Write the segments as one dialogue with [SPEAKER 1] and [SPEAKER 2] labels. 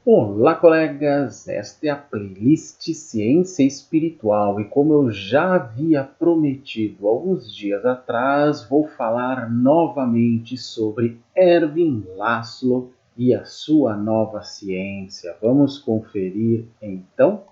[SPEAKER 1] Olá, colegas! Esta é a playlist Ciência Espiritual e como eu já havia prometido alguns dias atrás, vou falar novamente sobre Ervin Laszlo e a sua nova ciência. Vamos conferir então?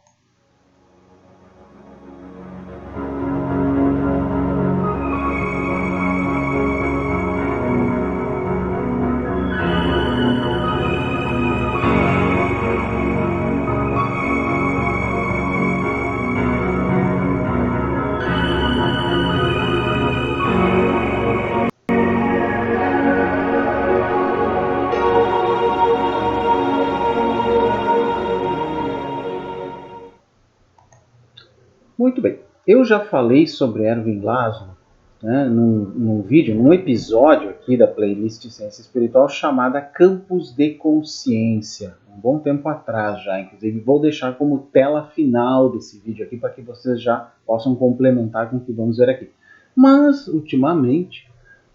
[SPEAKER 1] Muito bem, eu já falei sobre Ervin Laszlo, né, num vídeo, num episódio aqui da playlist Ciência Espiritual chamada Campos de Consciência, um bom tempo atrás já, inclusive vou deixar como tela final desse vídeo aqui para que vocês já possam complementar com o que vamos ver aqui. Mas, ultimamente,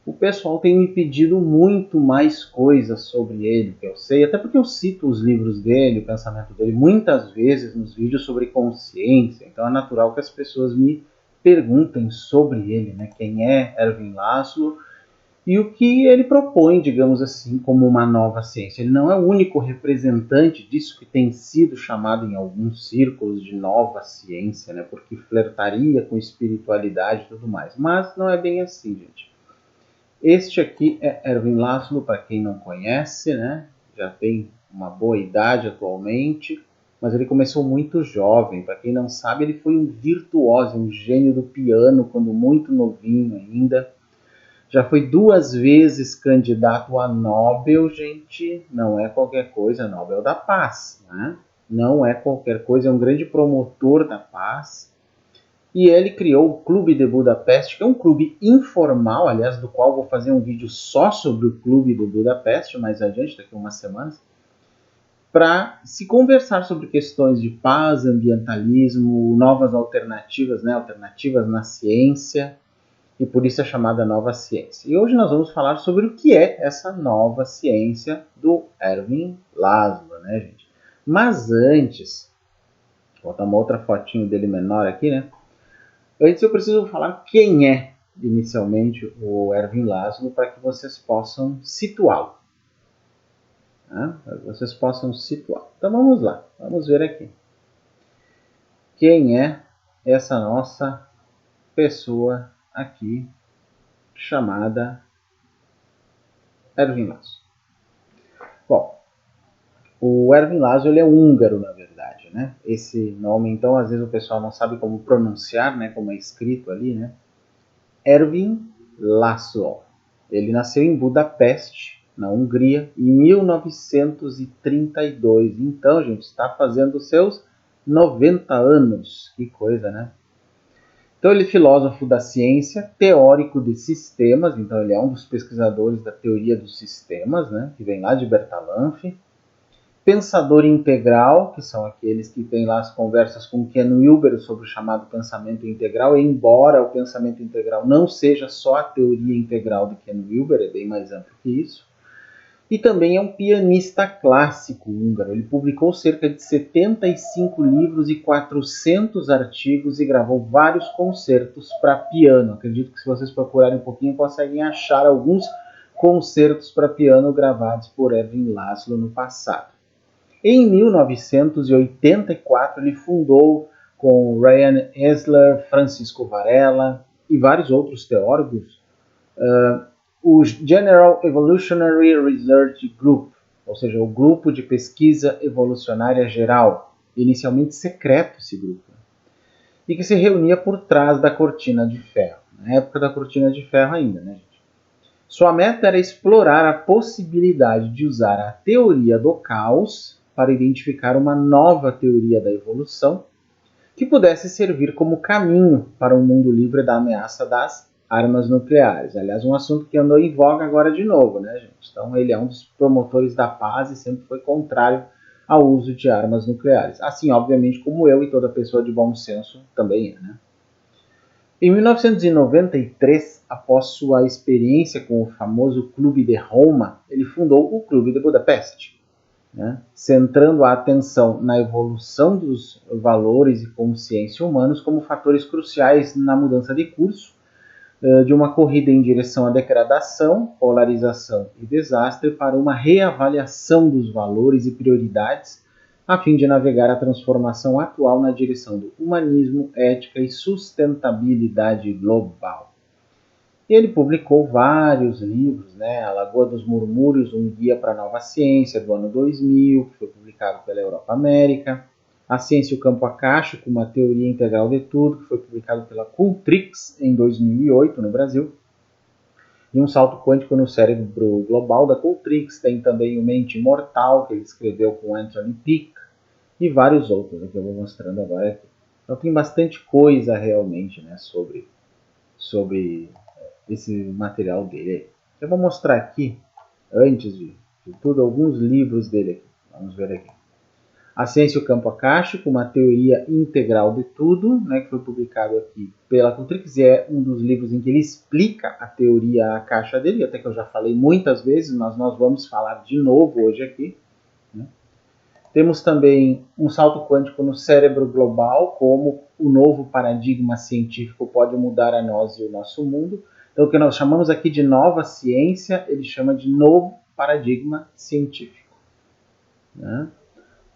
[SPEAKER 1] o pessoal tem me pedido muito mais coisas sobre ele, que eu sei, até porque eu cito os livros dele, o pensamento dele, muitas vezes nos vídeos sobre consciência, então é natural que as pessoas me perguntem sobre ele, né? Quem é Ervin Laszlo e o que ele propõe, digamos assim, como uma nova ciência. Ele não é o único representante disso que tem sido chamado em alguns círculos de nova ciência, né? Porque flertaria com espiritualidade e tudo mais, mas não é bem assim, gente. Este aqui é Ervin Laszlo, para quem não conhece, né? Já tem uma boa idade atualmente, mas ele começou muito jovem. Para quem não sabe, ele foi um virtuoso, um gênio do piano, quando muito novinho ainda. Já foi 2 vezes candidato a Nobel, gente. Não é qualquer coisa, Nobel da Paz, né? Não é qualquer coisa, é um grande promotor da paz. E ele criou o Clube de Budapeste, que é um clube informal, aliás, do qual vou fazer um vídeo só sobre o Clube de Budapeste, mais adiante, daqui a umas semanas, para se conversar sobre questões de paz, ambientalismo, novas alternativas, né, alternativas na ciência, e por isso é chamada nova ciência. E hoje nós vamos falar sobre o que é essa nova ciência do Ervin Laszlo, né, gente? Mas antes, vou botar uma outra fotinho dele menor aqui, né? Antes eu preciso falar quem é inicialmente o Ervin Laszlo para que vocês possam situá-lo. Tá? Para que vocês possam situá-lo. Então vamos lá, vamos ver aqui. Quem é essa nossa pessoa aqui chamada Ervin Laszlo? Bom, o Ervin Laszlo ele é húngaro, na verdade, né? Esse nome, então, às vezes o pessoal não sabe como pronunciar, né? Como é escrito ali, né? Ervin Laszlo. Ele nasceu em Budapeste, na Hungria, em 1932. Então, gente, está fazendo seus 90 anos. Que coisa, né? Então, ele é filósofo da ciência, teórico de sistemas. Então, ele é um dos pesquisadores da teoria dos sistemas, né? Que vem lá de Bertalanffy. Pensador integral, que são aqueles que têm lá as conversas com Ken Wilber sobre o chamado pensamento integral, embora o pensamento integral não seja só a teoria integral de Ken Wilber, é bem mais amplo que isso. E também é um pianista clássico húngaro. Ele publicou cerca de 75 livros e 400 artigos e gravou vários concertos para piano. Acredito que se vocês procurarem um pouquinho, conseguem achar alguns concertos para piano gravados por Ervin Laszlo no passado. Em 1984, ele fundou com Ryan Esler, Francisco Varela e vários outros teóricos o General Evolutionary Research Group, ou seja, o Grupo de Pesquisa Evolucionária Geral, inicialmente secreto esse grupo, e que se reunia por trás da Cortina de Ferro, na época da Cortina de Ferro ainda, né, gente? Sua meta era explorar a possibilidade de usar a teoria do caos para identificar uma nova teoria da evolução que pudesse servir como caminho para um mundo livre da ameaça das armas nucleares. Aliás, um assunto que andou em voga agora de novo, né, gente? Então, ele é um dos promotores da paz e sempre foi contrário ao uso de armas nucleares. Assim, obviamente, como eu e toda pessoa de bom senso também é, né? Em 1993, após sua experiência com o famoso Clube de Roma, ele fundou o Clube de Budapeste. né, centrando a atenção na evolução dos valores e consciência humanos como fatores cruciais na mudança de curso de uma corrida em direção à degradação, polarização e desastre para uma reavaliação dos valores e prioridades a fim de navegar a transformação atual na direção do humanismo, ética e sustentabilidade global. Ele publicou vários livros, né? A Lagoa dos Murmúrios, um guia para a nova ciência, do ano 2000, que foi publicado pela Europa América. A Ciência e o Campo Acástico, uma teoria integral de tudo, que foi publicado pela Cultrix em 2008 no Brasil. E um salto quântico no cérebro global da Cultrix. Tem também o Mente Imortal, que ele escreveu com Anthony Peake, e vários outros, que eu vou mostrando agora aqui. Então tem bastante coisa realmente, né, sobre esse material dele. Eu vou mostrar aqui, antes de tudo, alguns livros dele aqui. Vamos ver aqui. A Ciência e o Campo Acástico, uma teoria integral de tudo, né, que foi publicado aqui pela Cultrix, e é um dos livros em que ele explica a teoria Akasha dele, até que eu já falei muitas vezes, mas nós vamos falar de novo hoje aqui. Né. Temos também um salto quântico no cérebro global, como o novo paradigma científico pode mudar a nós e o nosso mundo. Então, o que nós chamamos aqui de nova ciência, ele chama de novo paradigma científico. Né?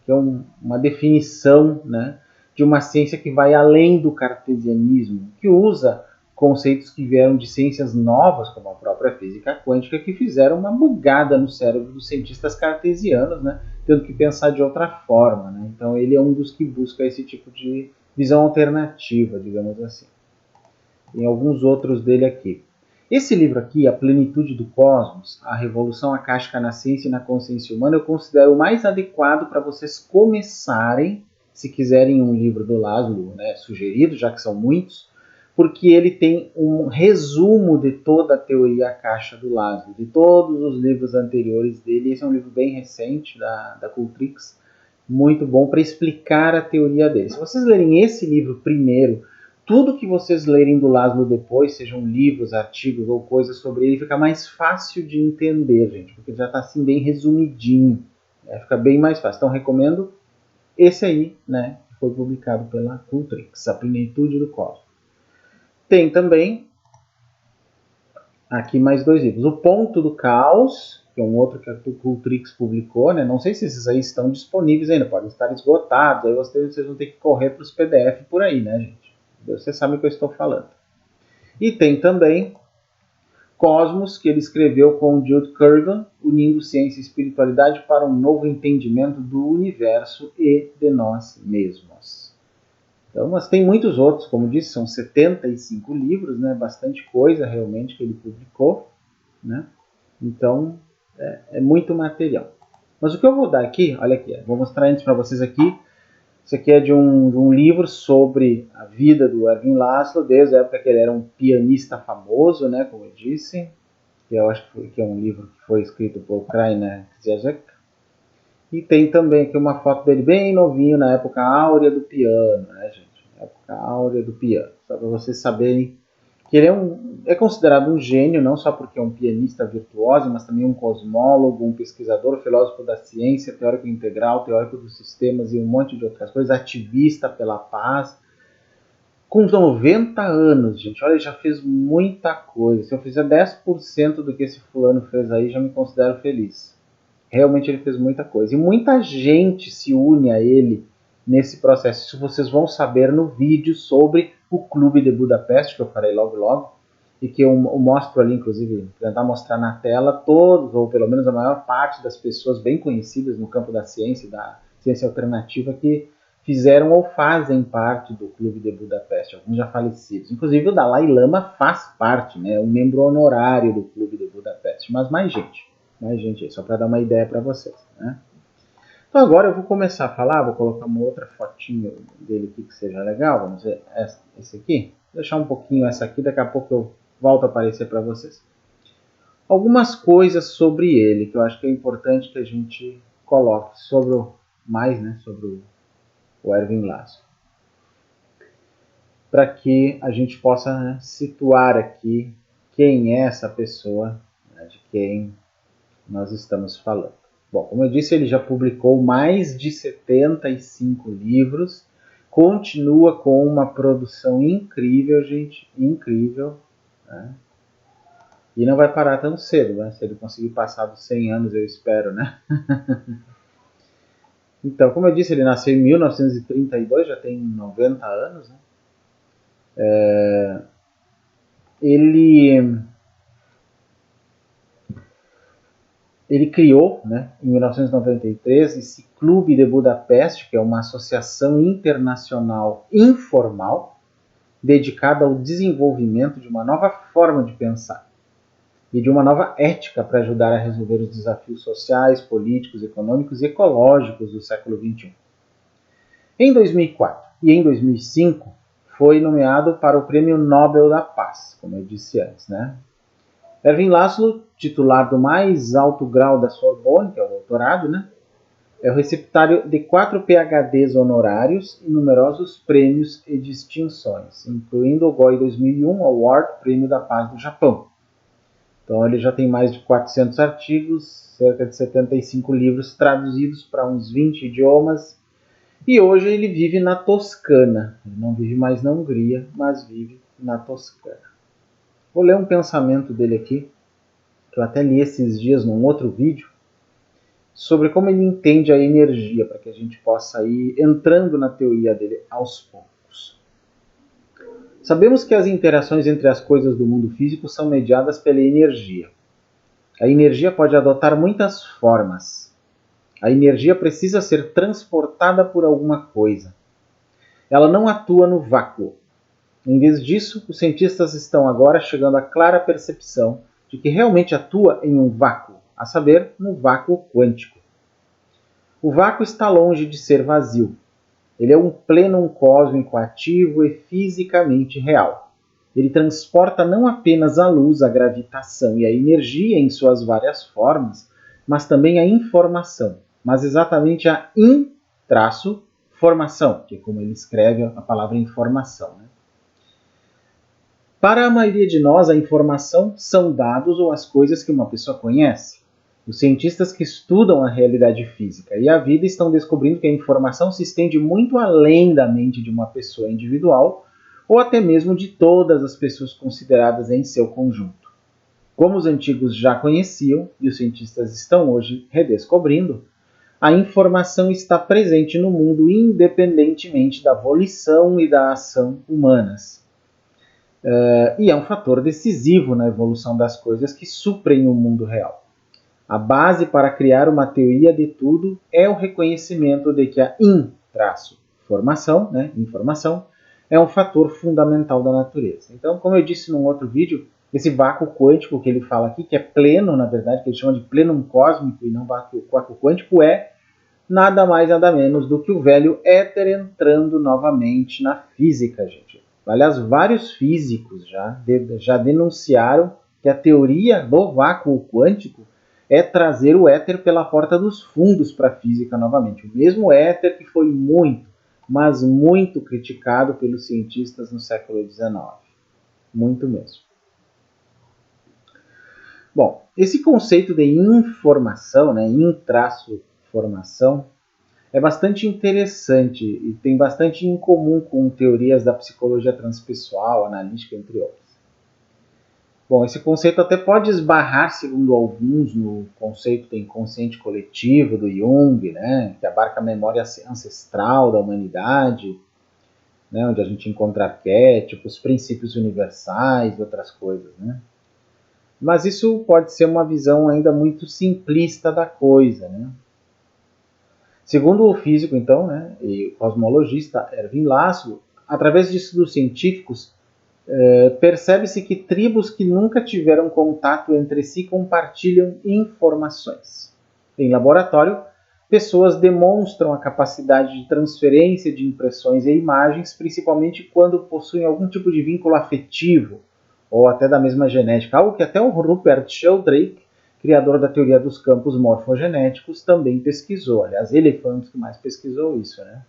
[SPEAKER 1] Que é uma definição, né, de uma ciência que vai além do cartesianismo, que usa conceitos que vieram de ciências novas, como a própria física quântica, que fizeram uma bugada no cérebro dos cientistas cartesianos, né, tendo que pensar de outra forma. Né? Então ele é um dos que busca esse tipo de visão alternativa, digamos assim. Tem alguns outros dele aqui. Esse livro aqui, A Plenitude do Cosmos, A Revolução Akáshica na Ciência e na Consciência Humana, eu considero o mais adequado para vocês começarem, se quiserem um livro do Laszlo, né, sugerido, já que são muitos, porque ele tem um resumo de toda a teoria Akasha do Laszlo, de todos os livros anteriores dele. Esse é um livro bem recente, da Cultrix, muito bom para explicar a teoria dele. Se vocês lerem esse livro primeiro, tudo que vocês lerem do Laszlo depois, sejam livros, artigos ou coisas sobre ele, fica mais fácil de entender, gente, porque já está assim bem resumidinho, né? Fica bem mais fácil. Então recomendo esse aí, né, que foi publicado pela Cultrix, A Plenitude do Cosmos. Tem também aqui mais dois livros, O Ponto do Caos, que é um outro que a Cultrix publicou, né? Não sei se esses aí estão disponíveis ainda, podem estar esgotados, aí vocês vão ter que correr para os PDF por aí, né, gente? Você sabe o que eu estou falando. E tem também Cosmos, que ele escreveu com Jude Currivan, unindo ciência e espiritualidade para um novo entendimento do universo e de nós mesmos. Então, mas tem muitos outros, como disse, são 75 livros, né? Bastante coisa realmente que ele publicou, né? Então, é muito material. Mas o que eu vou dar aqui, olha aqui, vou mostrar antes para vocês aqui. Isso aqui é de um livro sobre a vida do Erwin Laszlo, desde a época que ele era um pianista famoso, né, como eu disse, que eu acho que é um livro que foi escrito por Krainer Zizek. E tem também aqui uma foto dele bem novinho, na época áurea do piano, né, gente? Na época áurea do piano. Só para vocês saberem que ele é considerado um gênio, não só porque é um pianista virtuoso, mas também um cosmólogo, um pesquisador, filósofo da ciência, teórico integral, teórico dos sistemas e um monte de outras coisas, ativista pela paz. Com 90 anos, gente, olha, ele já fez muita coisa. Se eu fizer 10% do que esse fulano fez aí, já me considero feliz. Realmente ele fez muita coisa. E muita gente se une a ele nesse processo. Isso vocês vão saber no vídeo sobre o Clube de Budapeste, que eu farei logo logo, e que eu mostro ali, inclusive, tentar mostrar na tela todos, ou pelo menos a maior parte das pessoas bem conhecidas no campo da ciência e da ciência alternativa que fizeram ou fazem parte do Clube de Budapeste, alguns já falecidos. Inclusive o Dalai Lama faz parte, né, um membro honorário do Clube de Budapeste, mas mais gente aí, só para dar uma ideia para vocês, né? Então agora eu vou começar a falar, vou colocar uma outra fotinho dele aqui que seja legal, vamos ver esse aqui, vou deixar um pouquinho essa aqui, daqui a pouco eu volto a aparecer para vocês. Algumas coisas sobre ele que eu acho que é importante que a gente coloque sobre sobre o Erwin Laszlo, para que a gente possa, né, situar aqui quem é essa pessoa, né, de quem nós estamos falando. Bom, como eu disse, ele já publicou mais de 75 livros, continua com uma produção incrível, gente, incrível, né? E não vai parar tão cedo, né? Se ele conseguir passar dos 100 anos, eu espero, né? Então, como eu disse, ele nasceu em 1932, já tem 90 anos, né? Ele criou, né, em 1993, esse Clube de Budapeste, que é uma associação internacional informal dedicada ao desenvolvimento de uma nova forma de pensar e de uma nova ética para ajudar a resolver os desafios sociais, políticos, econômicos e ecológicos do século XXI. Em 2004 e em 2005, foi nomeado para o Prêmio Nobel da Paz, como eu disse antes, né? Ervin Laszlo, titular do mais alto grau da Sorbonne, que é o doutorado, né? É o receptário de 4 PhDs honorários e numerosos prêmios e distinções, incluindo o GOI 2001 Award, Prêmio da Paz do Japão. Então ele já tem mais de 400 artigos, cerca de 75 livros traduzidos para uns 20 idiomas, e hoje ele vive na Toscana. Ele não vive mais na Hungria, mas vive na Toscana. Vou ler um pensamento dele aqui, que eu até li esses dias num outro vídeo, sobre como ele entende a energia, para que a gente possa ir entrando na teoria dele aos poucos. Sabemos que as interações entre as coisas do mundo físico são mediadas pela energia. A energia pode adotar muitas formas. A energia precisa ser transportada por alguma coisa. Ela não atua no vácuo. Em vez disso, os cientistas estão agora chegando à clara percepção de que realmente atua em um vácuo, a saber, no vácuo quântico. O vácuo está longe de ser vazio. Ele é um plenum cósmico ativo e fisicamente real. Ele transporta não apenas a luz, a gravitação e a energia em suas várias formas, mas também a informação, mas exatamente a formação, que é como ele escreve a palavra informação, né? Para a maioria de nós, a informação são dados ou as coisas que uma pessoa conhece. Os cientistas que estudam a realidade física e a vida estão descobrindo que a informação se estende muito além da mente de uma pessoa individual ou até mesmo de todas as pessoas consideradas em seu conjunto. Como os antigos já conheciam e os cientistas estão hoje redescobrindo, a informação está presente no mundo independentemente da volição e da ação humanas. E é um fator decisivo na evolução das coisas que suprem o mundo real. A base para criar uma teoria de tudo é o reconhecimento de que a informação, é um fator fundamental da natureza. Então, como eu disse num outro vídeo, esse vácuo quântico que ele fala aqui, que é pleno, na verdade, que ele chama de plenum cósmico e não vácuo quântico, é nada mais nada menos do que o velho éter entrando novamente na física, gente. Aliás, vários físicos já denunciaram que a teoria do vácuo quântico é trazer o éter pela porta dos fundos para a física novamente. O mesmo éter que foi muito, mas muito criticado pelos cientistas no século XIX. Muito mesmo. Bom, esse conceito de informação, né, formação, é bastante interessante e tem bastante em comum com teorias da psicologia transpessoal, analítica, entre outras. Bom, esse conceito até pode esbarrar, segundo alguns, no conceito do inconsciente coletivo do Jung, né, que abarca a memória ancestral da humanidade, né, onde a gente encontra arquétipos, princípios universais e outras coisas, né? Mas isso pode ser uma visão ainda muito simplista da coisa, né? Segundo o físico, então, né, e cosmologista Ervin Laszlo, através de estudos científicos, percebe-se que tribos que nunca tiveram contato entre si compartilham informações. Em laboratório, pessoas demonstram a capacidade de transferência de impressões e imagens, principalmente quando possuem algum tipo de vínculo afetivo, ou até da mesma genética, algo que até o Rupert Sheldrake, criador da teoria dos campos morfogenéticos, também pesquisou. Aliás, ele foi um dos que mais pesquisou isso, né?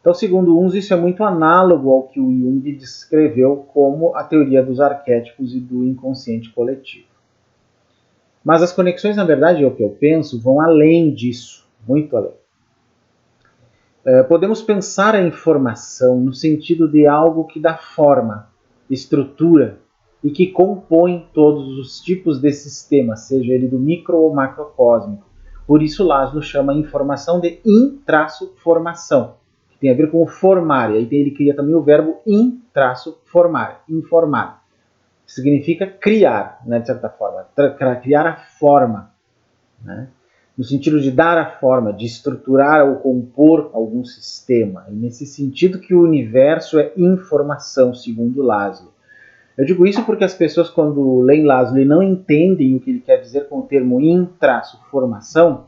[SPEAKER 1] Então, segundo uns, isso é muito análogo ao que o Jung descreveu como a teoria dos arquétipos e do inconsciente coletivo. Mas as conexões, na verdade, é o que eu penso, vão além disso, muito além. Podemos pensar a informação no sentido de algo que dá forma, estrutura e que compõe todos os tipos de sistema, seja ele do micro ou macrocósmico. Por isso Laszlo chama a informação de in-formação, que tem a ver com o formar, e aí ele cria também o verbo in-formar, informar. Significa criar, né, de certa forma, criar a forma, né? No sentido de dar a forma, de estruturar ou compor algum sistema. E nesse sentido que o universo é informação, segundo Laszlo. Eu digo isso porque as pessoas, quando leem Laszlo e não entendem o que ele quer dizer com o termo in-formação,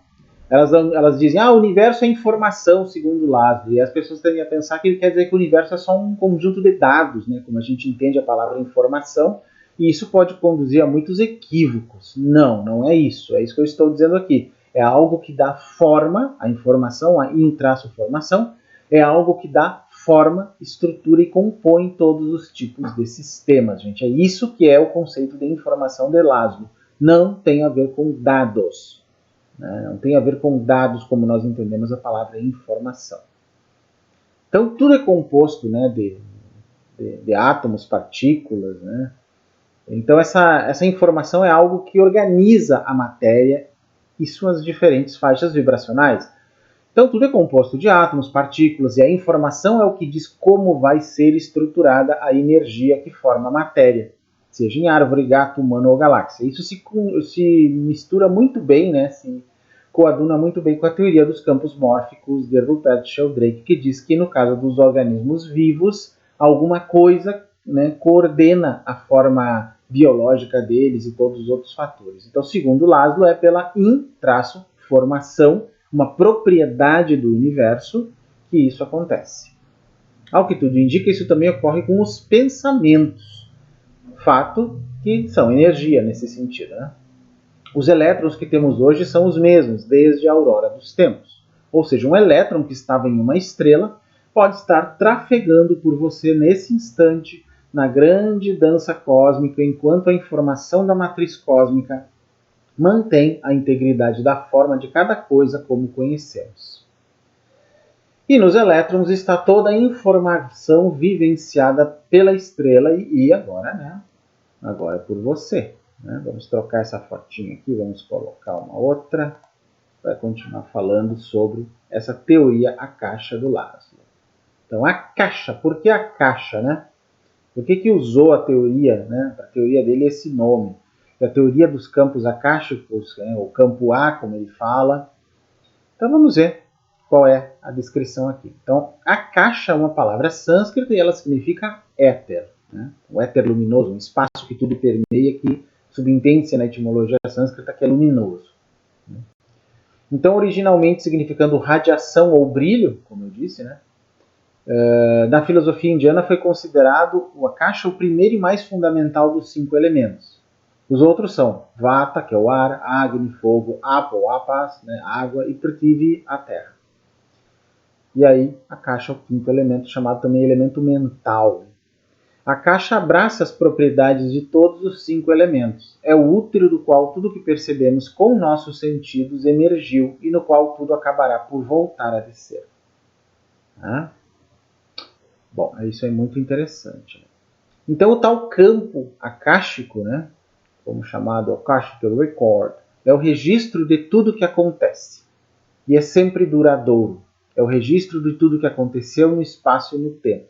[SPEAKER 1] elas dizem, o universo é informação, segundo Laszlo. E as pessoas tendem a pensar que ele quer dizer que o universo é só um conjunto de dados, né? Como a gente entende a palavra informação, e isso pode conduzir a muitos equívocos. Não, não é isso. É isso que eu estou dizendo aqui. É algo que dá forma, a informação, a in-formação, é algo que dá forma, estrutura e compõe todos os tipos de sistemas, gente. É isso que é o conceito de informação de Laszlo. Não tem a ver com dados. Né? Não tem a ver com dados como nós entendemos a palavra informação. Então, tudo é composto, né, de átomos, partículas, né? Então, essa informação é algo que organiza a matéria e suas diferentes faixas vibracionais. Então, tudo é composto de átomos, partículas, e a informação é o que diz como vai ser estruturada a energia que forma a matéria, seja em árvore, gato, humano ou galáxia. Isso se mistura muito bem, né, se coaduna muito bem com a teoria dos campos mórficos de Rupert Sheldrake, que diz que, no caso dos organismos vivos, alguma coisa, né, coordena a forma biológica deles e todos os outros fatores. Então, segundo Laszlo, é pela in-formação, uma propriedade do universo, que isso acontece. Ao que tudo indica, isso também ocorre com os pensamentos. Fato que são energia nesse sentido, né? Os elétrons que temos hoje são os mesmos desde a aurora dos tempos. Ou seja, um elétron que estava em uma estrela pode estar trafegando por você nesse instante na grande dança cósmica, enquanto a informação da matriz cósmica mantém a integridade da forma de cada coisa como conhecemos. E nos elétrons está toda a informação vivenciada pela estrela e agora, né? Agora é por você. Né? Vamos trocar essa fotinha aqui, vamos colocar uma outra para continuar falando sobre essa teoria a caixa do Laszlo. Então, a caixa, por que a caixa, né? Por que usou a teoria, né? A teoria dele é esse nome. A teoria dos campos acásticos, né? O campo A, como ele fala. Então, vamos ver qual é a descrição aqui. Então, a caixa é uma palavra sânscrita e ela significa éter. Né? O éter luminoso, um espaço que tudo permeia, que subentende-se na etimologia sânscrita que é luminoso. Então, originalmente significando radiação ou brilho, como eu disse, né? Na filosofia indiana foi considerado o Akasha o primeiro e mais fundamental dos 5 elementos. Os outros são Vata, que é o ar, Agni, fogo, Apa ou Apas, né, água, e Prithvi, a terra. E aí, Akasha é o 5º elemento, chamado também elemento mental. A caixa abraça as propriedades de todos os 5 elementos. É o útero do qual tudo que percebemos com nossos sentidos emergiu e no qual tudo acabará por voltar a descer. Tá? Bom, isso é muito interessante. Então, o tal campo akáshico, né, como chamado Akashic Record, é o registro de tudo que acontece. E é sempre duradouro. É o registro de tudo que aconteceu no espaço e no tempo.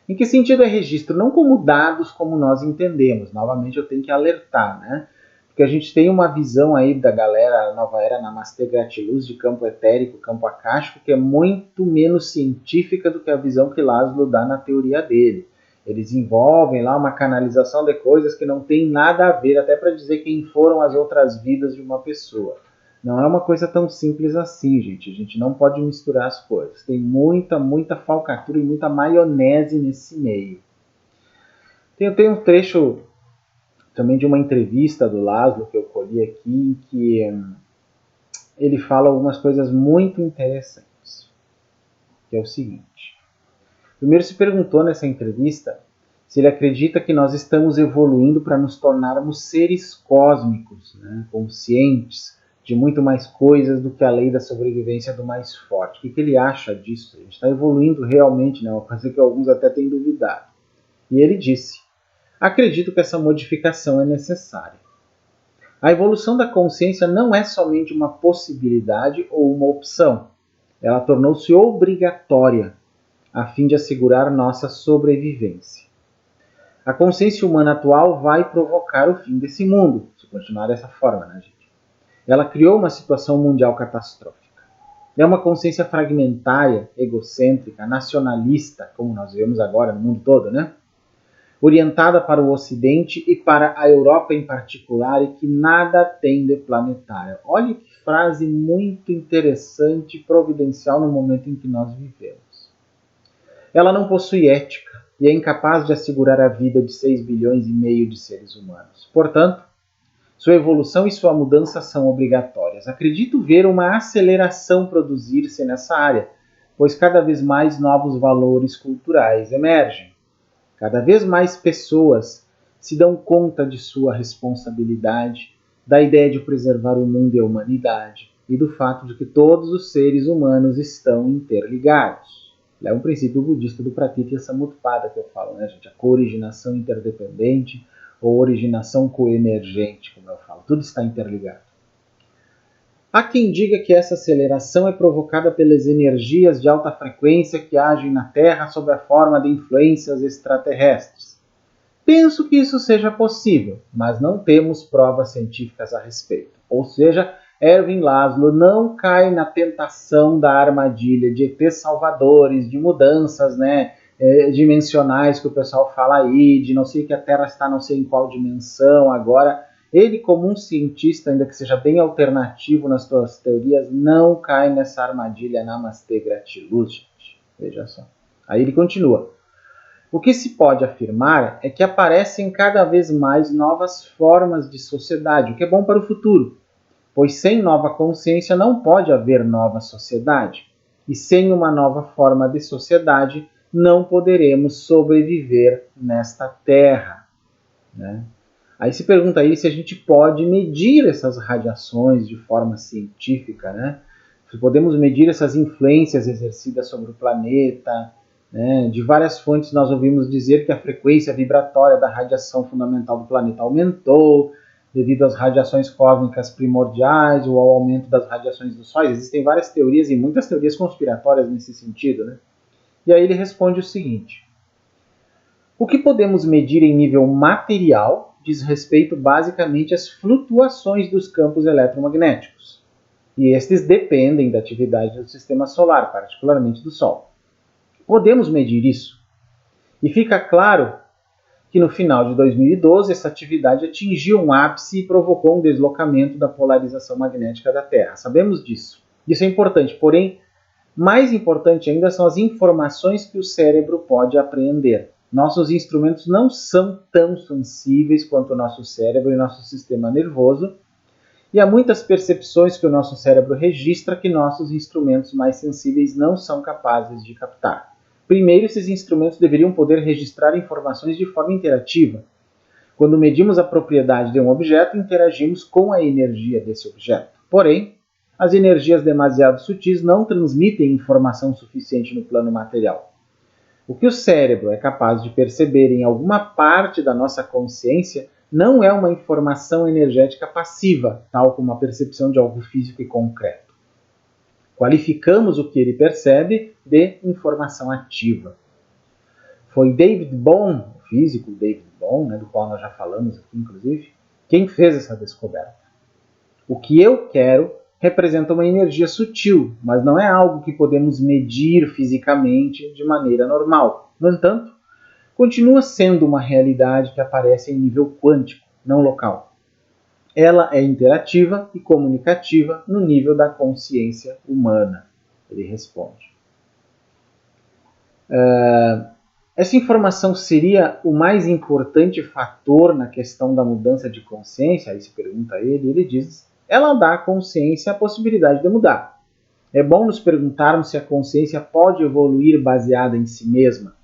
[SPEAKER 1] Em que sentido é registro? Não como dados como nós entendemos. Novamente eu tenho que alertar, né? Porque a gente tem uma visão aí da galera Nova Era Namastê Gratiluz de campo etérico, campo akáshico, que é muito menos científica do que a visão que Laszlo dá na teoria dele. Eles envolvem lá uma canalização de coisas que não tem nada a ver, até para dizer quem foram as outras vidas de uma pessoa. Não é uma coisa tão simples assim, gente. A gente não pode misturar as coisas. Tem muita falcatrua e muita maionese nesse meio. Tem um trecho também de uma entrevista do Laszlo que eu colhi aqui, em que ele fala algumas coisas muito interessantes. Que é o seguinte. Primeiro se perguntou nessa entrevista se ele acredita que nós estamos evoluindo para nos tornarmos seres cósmicos, né, conscientes de muito mais coisas do que a lei da sobrevivência do mais forte. O que ele acha disso? A gente está evoluindo realmente, né, uma coisa que alguns até têm duvidado. E ele disse: acredito que essa modificação é necessária. A evolução da consciência não é somente uma possibilidade ou uma opção. Ela tornou-se obrigatória a fim de assegurar nossa sobrevivência. A consciência humana atual vai provocar o fim desse mundo, se continuar dessa forma, né, gente? Ela criou uma situação mundial catastrófica. É uma consciência fragmentária, egocêntrica, nacionalista, como nós vemos agora no mundo todo, né? Orientada para o Ocidente e para a Europa em particular, e que nada tem de planetário. Olha que frase muito interessante e providencial no momento em que nós vivemos. Ela não possui ética e é incapaz de assegurar a vida de 6,5 bilhões de seres humanos. Portanto, sua evolução e sua mudança são obrigatórias. Acredito ver uma aceleração produzir-se nessa área, pois cada vez mais novos valores culturais emergem. Cada vez mais pessoas se dão conta de sua responsabilidade, da ideia de preservar o mundo e a humanidade, e do fato de que todos os seres humanos estão interligados. É um princípio budista do Pratitya Samutpada que eu falo, né, gente? A cooriginação interdependente ou originação coemergente, como eu falo. Tudo está interligado. Há quem diga que essa aceleração é provocada pelas energias de alta frequência que agem na Terra sob a forma de influências extraterrestres. Penso que isso seja possível, mas não temos provas científicas a respeito. Ou seja, Erwin Laszlo não cai na tentação da armadilha de ETs salvadores, de mudanças, né, dimensionais que o pessoal fala aí, de não sei que a Terra está não sei em qual dimensão agora. Ele, como um cientista, ainda que seja bem alternativo nas suas teorias, não cai nessa armadilha namastê gratiluz. Veja só. Aí ele continua. O que se pode afirmar é que aparecem cada vez mais novas formas de sociedade, o que é bom para o futuro, pois sem nova consciência não pode haver nova sociedade, e sem uma nova forma de sociedade não poderemos sobreviver nesta terra, né? Aí se pergunta aí se a gente pode medir essas radiações de forma científica, né? Se podemos medir essas influências exercidas sobre o planeta, né? De várias fontes nós ouvimos dizer que a frequência vibratória da radiação fundamental do planeta aumentou devido às radiações cósmicas primordiais ou ao aumento das radiações dos sóis. Existem várias teorias e muitas teorias conspiratórias nesse sentido, né? E aí ele responde o seguinte: o que podemos medir em nível material diz respeito basicamente às flutuações dos campos eletromagnéticos. E estes dependem da atividade do sistema solar, particularmente do Sol. Podemos medir isso. E fica claro que no final de 2012 essa atividade atingiu um ápice e provocou um deslocamento da polarização magnética da Terra. Sabemos disso. Isso é importante, porém, mais importante ainda são as informações que o cérebro pode apreender. Nossos instrumentos não são tão sensíveis quanto o nosso cérebro e nosso sistema nervoso, e há muitas percepções que o nosso cérebro registra que nossos instrumentos mais sensíveis não são capazes de captar. Primeiro, esses instrumentos deveriam poder registrar informações de forma interativa. Quando medimos a propriedade de um objeto, interagimos com a energia desse objeto. Porém, as energias demasiado sutis não transmitem informação suficiente no plano material. O que o cérebro é capaz de perceber em alguma parte da nossa consciência não é uma informação energética passiva, tal como a percepção de algo físico e concreto. Qualificamos o que ele percebe de informação ativa. Foi David Bohm, o físico David Bohm, né, do qual nós já falamos aqui, inclusive, quem fez essa descoberta. O que eu quero representa uma energia sutil, mas não é algo que podemos medir fisicamente de maneira normal. No entanto, continua sendo uma realidade que aparece em nível quântico, não local. Ela é interativa e comunicativa no nível da consciência humana. Ele responde. Essa informação seria o mais importante fator na questão da mudança de consciência? Aí se pergunta ele diz: ela dá à consciência a possibilidade de mudar. É bom nos perguntarmos se a consciência pode evoluir baseada em si mesma.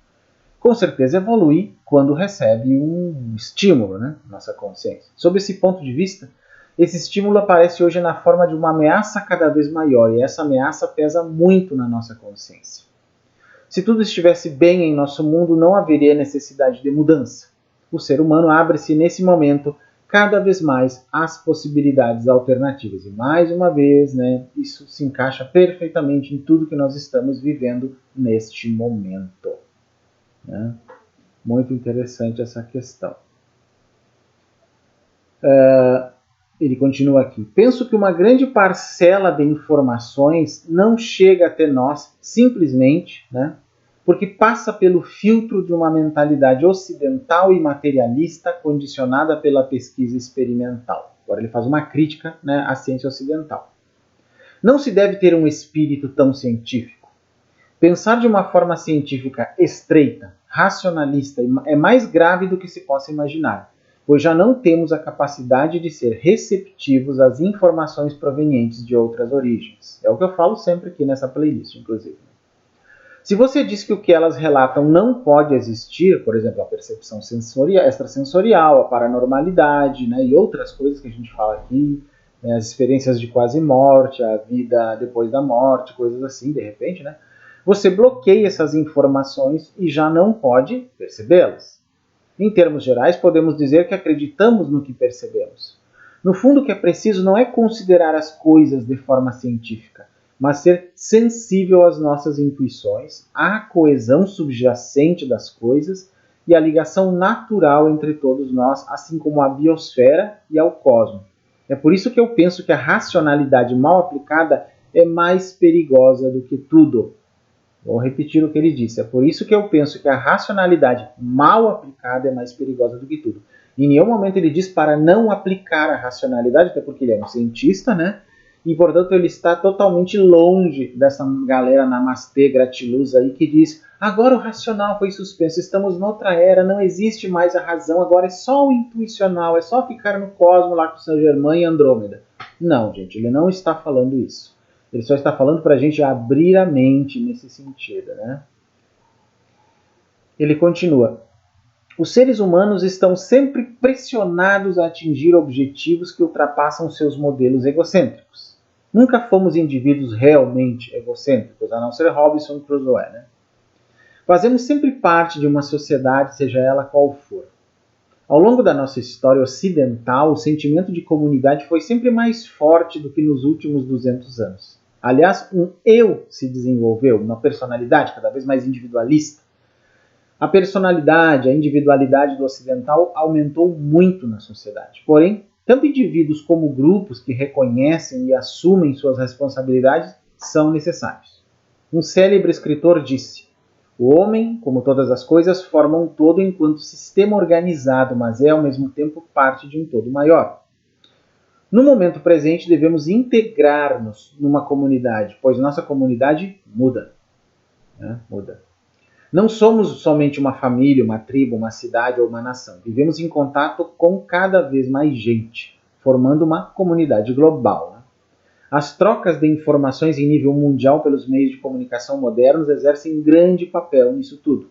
[SPEAKER 1] com certeza evolui quando recebe um estímulo, né? Nossa consciência. Sob esse ponto de vista, esse estímulo aparece hoje na forma de uma ameaça cada vez maior, e essa ameaça pesa muito na nossa consciência. Se tudo estivesse bem em nosso mundo, não haveria necessidade de mudança. O ser humano abre-se nesse momento cada vez mais às possibilidades alternativas. E mais uma vez, né, isso se encaixa perfeitamente em tudo que nós estamos vivendo neste momento. Né? Muito interessante essa questão. Ele continua aqui. Penso que uma grande parcela de informações não chega até nós simplesmente, né, porque passa pelo filtro de uma mentalidade ocidental e materialista condicionada pela pesquisa experimental. Agora ele faz uma crítica, né, à ciência ocidental. Não se deve ter um espírito tão científico. Pensar de uma forma científica estreita, racionalista, é mais grave do que se possa imaginar, pois já não temos a capacidade de ser receptivos às informações provenientes de outras origens. É o que eu falo sempre aqui nessa playlist, inclusive. Se você diz que o que elas relatam não pode existir, por exemplo, a percepção extrasensorial, a paranormalidade, né, e outras coisas que a gente fala aqui, né, as experiências de quase morte, a vida depois da morte, coisas assim, de repente, né, você bloqueia essas informações e já não pode percebê-las. Em termos gerais, podemos dizer que acreditamos no que percebemos. No fundo, o que é preciso não é considerar as coisas de forma científica, mas ser sensível às nossas intuições, à coesão subjacente das coisas e à ligação natural entre todos nós, assim como à biosfera e ao cosmos. É por isso que eu penso que a racionalidade mal aplicada é mais perigosa do que tudo. Vou repetir o que ele disse. É por isso que eu penso que a racionalidade mal aplicada é mais perigosa do que tudo. Em nenhum momento ele diz para não aplicar a racionalidade, até porque ele é um cientista, né? E, portanto, ele está totalmente longe dessa galera namastê, gratiluz aí, que diz agora o racional foi suspenso, estamos noutra era, não existe mais a razão, agora é só o intuicional, é só ficar no cosmos lá com Saint-Germain e Andrômeda. Não, gente, ele não está falando isso. Ele só está falando para a gente abrir a mente nesse sentido, né? Ele continua. Os seres humanos estão sempre pressionados a atingir objetivos que ultrapassam seus modelos egocêntricos. Nunca fomos indivíduos realmente egocêntricos, a não ser Robinson Crusoe, né? Fazemos sempre parte de uma sociedade, seja ela qual for. Ao longo da nossa história ocidental, o sentimento de comunidade foi sempre mais forte do que nos últimos 200 anos. Aliás, um eu se desenvolveu, uma personalidade cada vez mais individualista. A personalidade, a individualidade do ocidental aumentou muito na sociedade. Porém, tanto indivíduos como grupos que reconhecem e assumem suas responsabilidades são necessários. Um célebre escritor disse: o homem, como todas as coisas, forma um todo enquanto sistema organizado, mas é ao mesmo tempo parte de um todo maior. No momento presente, devemos integrar-nos numa comunidade, pois nossa comunidade muda. Né? Muda. Não somos somente uma família, uma tribo, uma cidade ou uma nação. Vivemos em contato com cada vez mais gente, formando uma comunidade global. Né? As trocas de informações em nível mundial pelos meios de comunicação modernos exercem grande papel nisso tudo.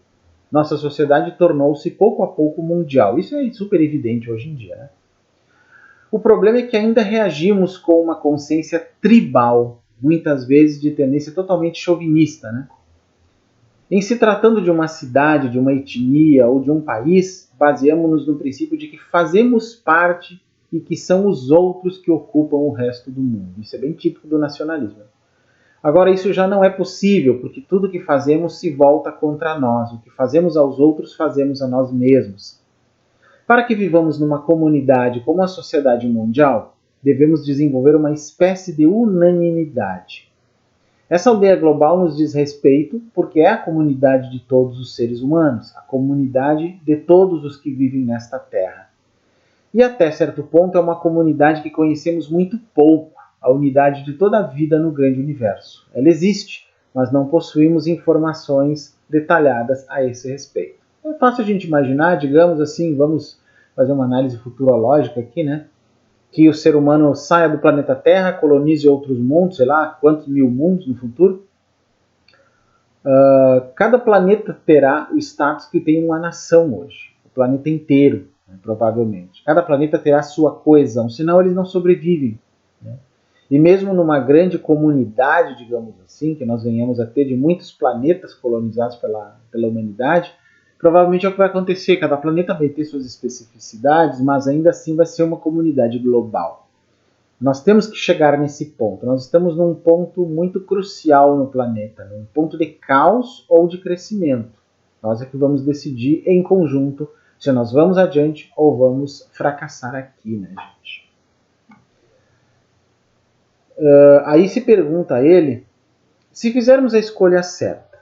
[SPEAKER 1] Nossa sociedade tornou-se pouco a pouco mundial. Isso é super evidente hoje em dia. Né? O problema é que ainda reagimos com uma consciência tribal, muitas vezes de tendência totalmente chauvinista, né? Em se tratando de uma cidade, de uma etnia ou de um país, baseamos-nos no princípio de que fazemos parte e que são os outros que ocupam o resto do mundo. Isso é bem típico do nacionalismo. Agora, isso já não é possível, porque tudo que fazemos se volta contra nós. O que fazemos aos outros, fazemos a nós mesmos. Para que vivamos numa comunidade como a sociedade mundial, devemos desenvolver uma espécie de unanimidade. Essa aldeia global nos diz respeito porque é a comunidade de todos os seres humanos, a comunidade de todos os que vivem nesta terra. E até certo ponto é uma comunidade que conhecemos muito pouco, a unidade de toda a vida no grande universo. Ela existe, mas não possuímos informações detalhadas a esse respeito. É fácil a gente imaginar, digamos assim, vamos fazer uma análise futurológica aqui, né? Que o ser humano saia do planeta Terra, colonize outros mundos, sei lá, quantos mil mundos no futuro. Cada planeta terá o status que tem uma nação hoje. O planeta inteiro, né, provavelmente. Cada planeta terá sua coesão, senão eles não sobrevivem. Né? E mesmo numa grande comunidade, digamos assim, que nós venhamos a ter de muitos planetas colonizados pela humanidade, provavelmente é o que vai acontecer. Cada planeta vai ter suas especificidades, mas ainda assim vai ser uma comunidade global. Nós temos que chegar nesse ponto. Nós estamos num ponto muito crucial no planeta, num ponto de caos ou de crescimento. Nós é que vamos decidir em conjunto se nós vamos adiante ou vamos fracassar aqui, né, gente? Aí se pergunta a ele, se fizermos a escolha certa,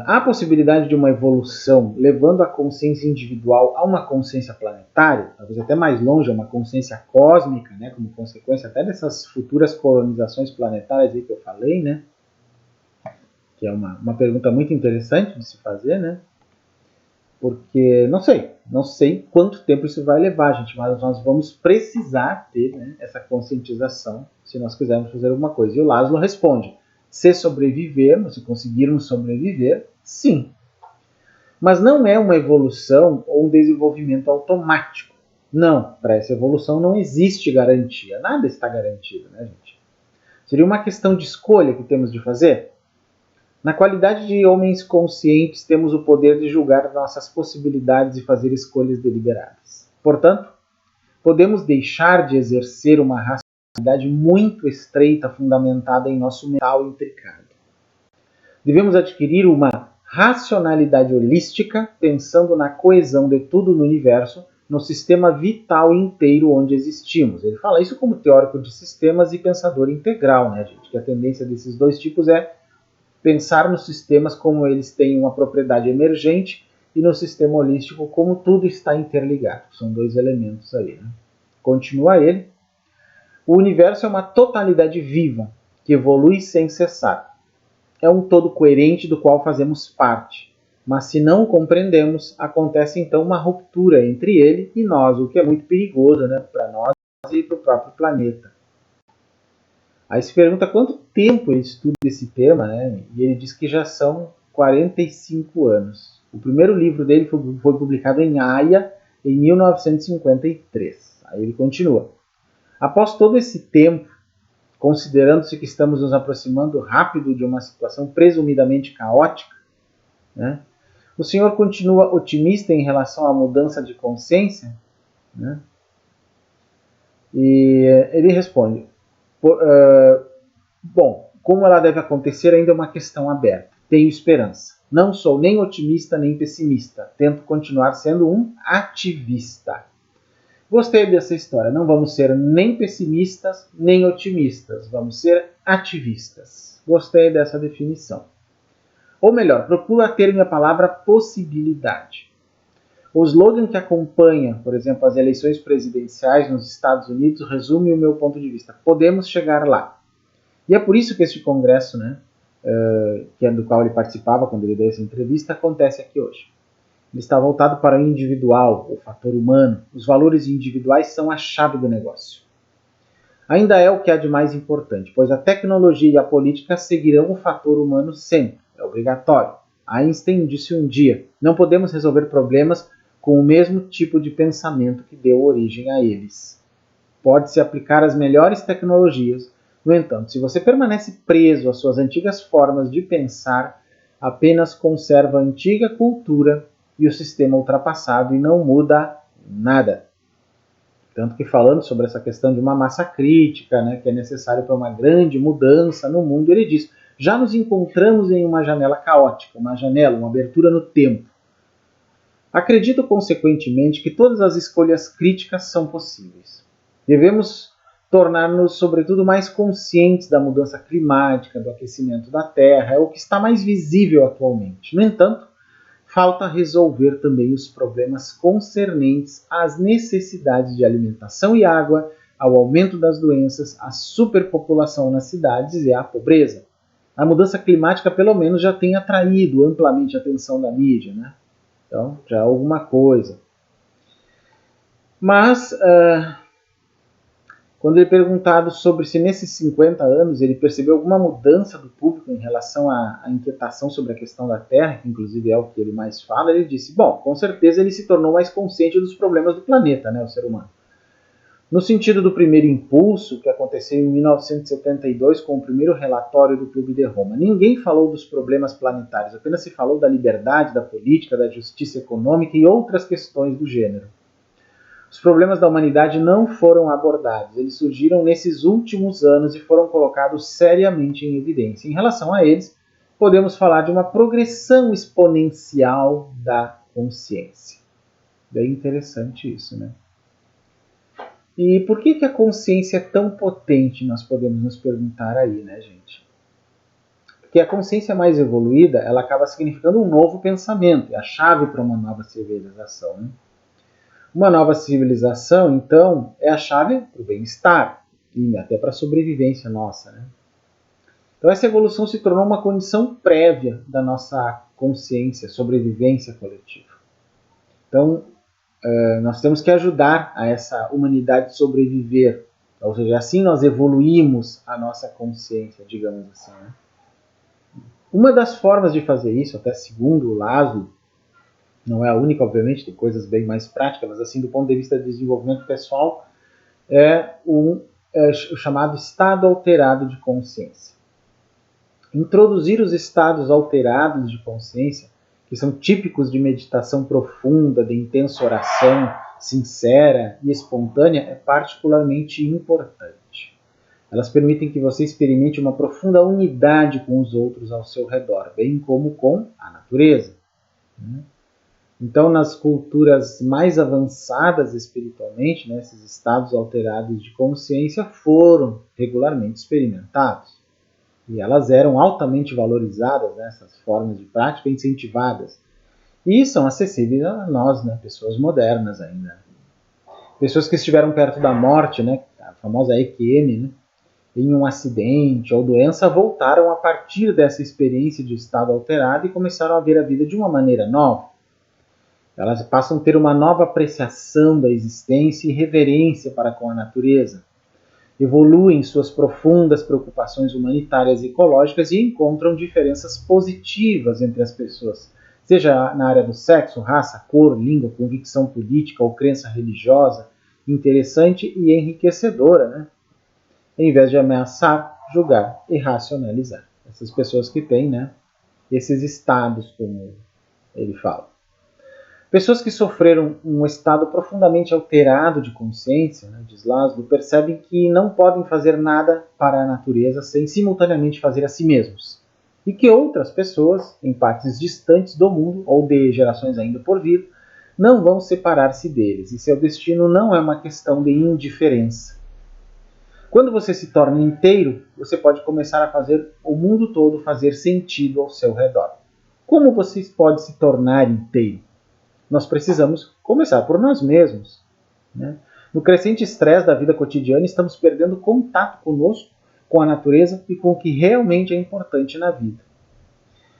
[SPEAKER 1] há a possibilidade de uma evolução levando a consciência individual a uma consciência planetária, talvez até mais longe, a uma consciência cósmica, né, como consequência até dessas futuras colonizações planetárias aí que eu falei, né? Que é uma pergunta muito interessante de se fazer, né? Porque não sei quanto tempo isso vai levar, gente, mas nós vamos precisar ter, né, essa conscientização se nós quisermos fazer alguma coisa. E o Laszlo responde, se sobrevivermos, se conseguirmos sobreviver, sim. Mas não é uma evolução ou um desenvolvimento automático. Não, para essa evolução não existe garantia, nada está garantido, né, gente? Seria uma questão de escolha que temos de fazer? Na qualidade de homens conscientes, temos o poder de julgar nossas possibilidades e fazer escolhas deliberadas. Portanto, podemos deixar de exercer uma racionalidade muito estreita fundamentada em nosso mental intricado. Devemos adquirir uma racionalidade holística, pensando na coesão de tudo no universo, no sistema vital inteiro onde existimos. Ele fala isso como teórico de sistemas e pensador integral, né, gente? Que a tendência desses dois tipos é pensar nos sistemas como eles têm uma propriedade emergente e no sistema holístico como tudo está interligado. São dois elementos aí. Né? Continua ele. O universo é uma totalidade viva que evolui sem cessar. É um todo coerente do qual fazemos parte. Mas se não o compreendemos, acontece então uma ruptura entre ele e nós, o que é muito perigoso, né, para nós e para o próprio planeta. Aí se pergunta quanto tempo ele estuda esse tema, né? E ele diz que já são 45 anos. O primeiro livro dele foi publicado em Haia em 1953. Aí ele continua. Após todo esse tempo, considerando-se que estamos nos aproximando rápido de uma situação presumidamente caótica, né? O senhor continua otimista em relação à mudança de consciência? Né? E ele responde, bom, como ela deve acontecer ainda é uma questão aberta. Tenho esperança. Não sou nem otimista nem pessimista. Tento continuar sendo um ativista. Gostei dessa história. Não vamos ser nem pessimistas nem otimistas. Vamos ser ativistas. Gostei dessa definição. Ou melhor, procuro a termo a palavra possibilidade. O slogan que acompanha, por exemplo, as eleições presidenciais nos Estados Unidos resume o meu ponto de vista. Podemos chegar lá. E é por isso que este congresso, né, que é do qual ele participava quando ele deu essa entrevista, acontece aqui hoje. Ele está voltado para o individual, o fator humano. Os valores individuais são a chave do negócio. Ainda é o que há de mais importante, pois a tecnologia e a política seguirão o fator humano sempre. É obrigatório. Einstein disse um dia, não podemos resolver problemas com o mesmo tipo de pensamento que deu origem a eles. Pode-se aplicar as melhores tecnologias. No entanto, se você permanece preso às suas antigas formas de pensar, apenas conserva a antiga cultura e o sistema ultrapassado e não muda nada. Tanto que falando sobre essa questão de uma massa crítica, né, que é necessário para uma grande mudança no mundo, ele diz, já nos encontramos em uma janela caótica, uma abertura no tempo. Acredito, consequentemente, que todas as escolhas críticas são possíveis. Devemos tornar-nos, sobretudo, mais conscientes da mudança climática, do aquecimento da Terra, é o que está mais visível atualmente. No entanto, falta resolver também os problemas concernentes às necessidades de alimentação e água, ao aumento das doenças, à superpopulação nas cidades e à pobreza. A mudança climática, pelo menos, já tem atraído amplamente a atenção da mídia, né? Então, já é alguma coisa. Mas Quando ele é perguntado sobre se nesses 50 anos ele percebeu alguma mudança do público em relação à inquietação sobre a questão da Terra, que inclusive é o que ele mais fala, ele disse, bom, com certeza ele se tornou mais consciente dos problemas do planeta, né, o ser humano. No sentido do primeiro impulso, que aconteceu em 1972 com o primeiro relatório do Clube de Roma, ninguém falou dos problemas planetários, apenas se falou da liberdade, da política, da justiça econômica e outras questões do gênero. Os problemas da humanidade não foram abordados, eles surgiram nesses últimos anos e foram colocados seriamente em evidência. Em relação a eles, podemos falar de uma progressão exponencial da consciência. Bem interessante isso, né? E por que a consciência é tão potente, nós podemos nos perguntar aí, né, gente? Porque a consciência mais evoluída, ela acaba significando um novo pensamento, é a chave para uma nova civilização, né? Uma nova civilização, então, é a chave para o bem-estar e até para a sobrevivência nossa, né? Então essa evolução se tornou uma condição prévia da nossa consciência, sobrevivência coletiva. Então, nós temos que ajudar a essa humanidade sobreviver. Ou seja, assim nós evoluímos a nossa consciência, digamos assim, né? Uma das formas de fazer isso, até segundo o Laszlo, não é a única, obviamente, tem coisas bem mais práticas, mas assim, do ponto de vista de desenvolvimento pessoal, é o chamado estado alterado de consciência. Introduzir os estados alterados de consciência, que são típicos de meditação profunda, de intensa oração, sincera e espontânea, é particularmente importante. Elas permitem que você experimente uma profunda unidade com os outros ao seu redor, bem como com a natureza. Então, nas culturas mais avançadas espiritualmente, né, esses estados alterados de consciência foram regularmente experimentados. E elas eram altamente valorizadas, né, essas formas de prática, incentivadas. E são acessíveis a nós, né, pessoas modernas ainda. Pessoas que estiveram perto da morte, né, a famosa EQM, né, em um acidente ou doença, voltaram a partir dessa experiência de estado alterado e começaram a ver a vida de uma maneira nova. Elas passam a ter uma nova apreciação da existência e reverência para com a natureza. Evoluem suas profundas preocupações humanitárias e ecológicas e encontram diferenças positivas entre as pessoas, seja na área do sexo, raça, cor, língua, convicção política ou crença religiosa, interessante e enriquecedora, né? Em vez de ameaçar, julgar e racionalizar. Essas pessoas que têm, né, esses estados, como ele fala. Pessoas que sofreram um estado profundamente alterado de consciência, né, diz Laszlo, percebem que não podem fazer nada para a natureza sem simultaneamente fazer a si mesmos. E que outras pessoas, em partes distantes do mundo ou de gerações ainda por vir, não vão separar-se deles. E seu destino não é uma questão de indiferença. Quando você se torna inteiro, você pode começar a fazer o mundo todo fazer sentido ao seu redor. Como você pode se tornar inteiro? Nós precisamos começar por nós mesmos, né? No crescente estresse da vida cotidiana, estamos perdendo contato conosco, com a natureza e com o que realmente é importante na vida.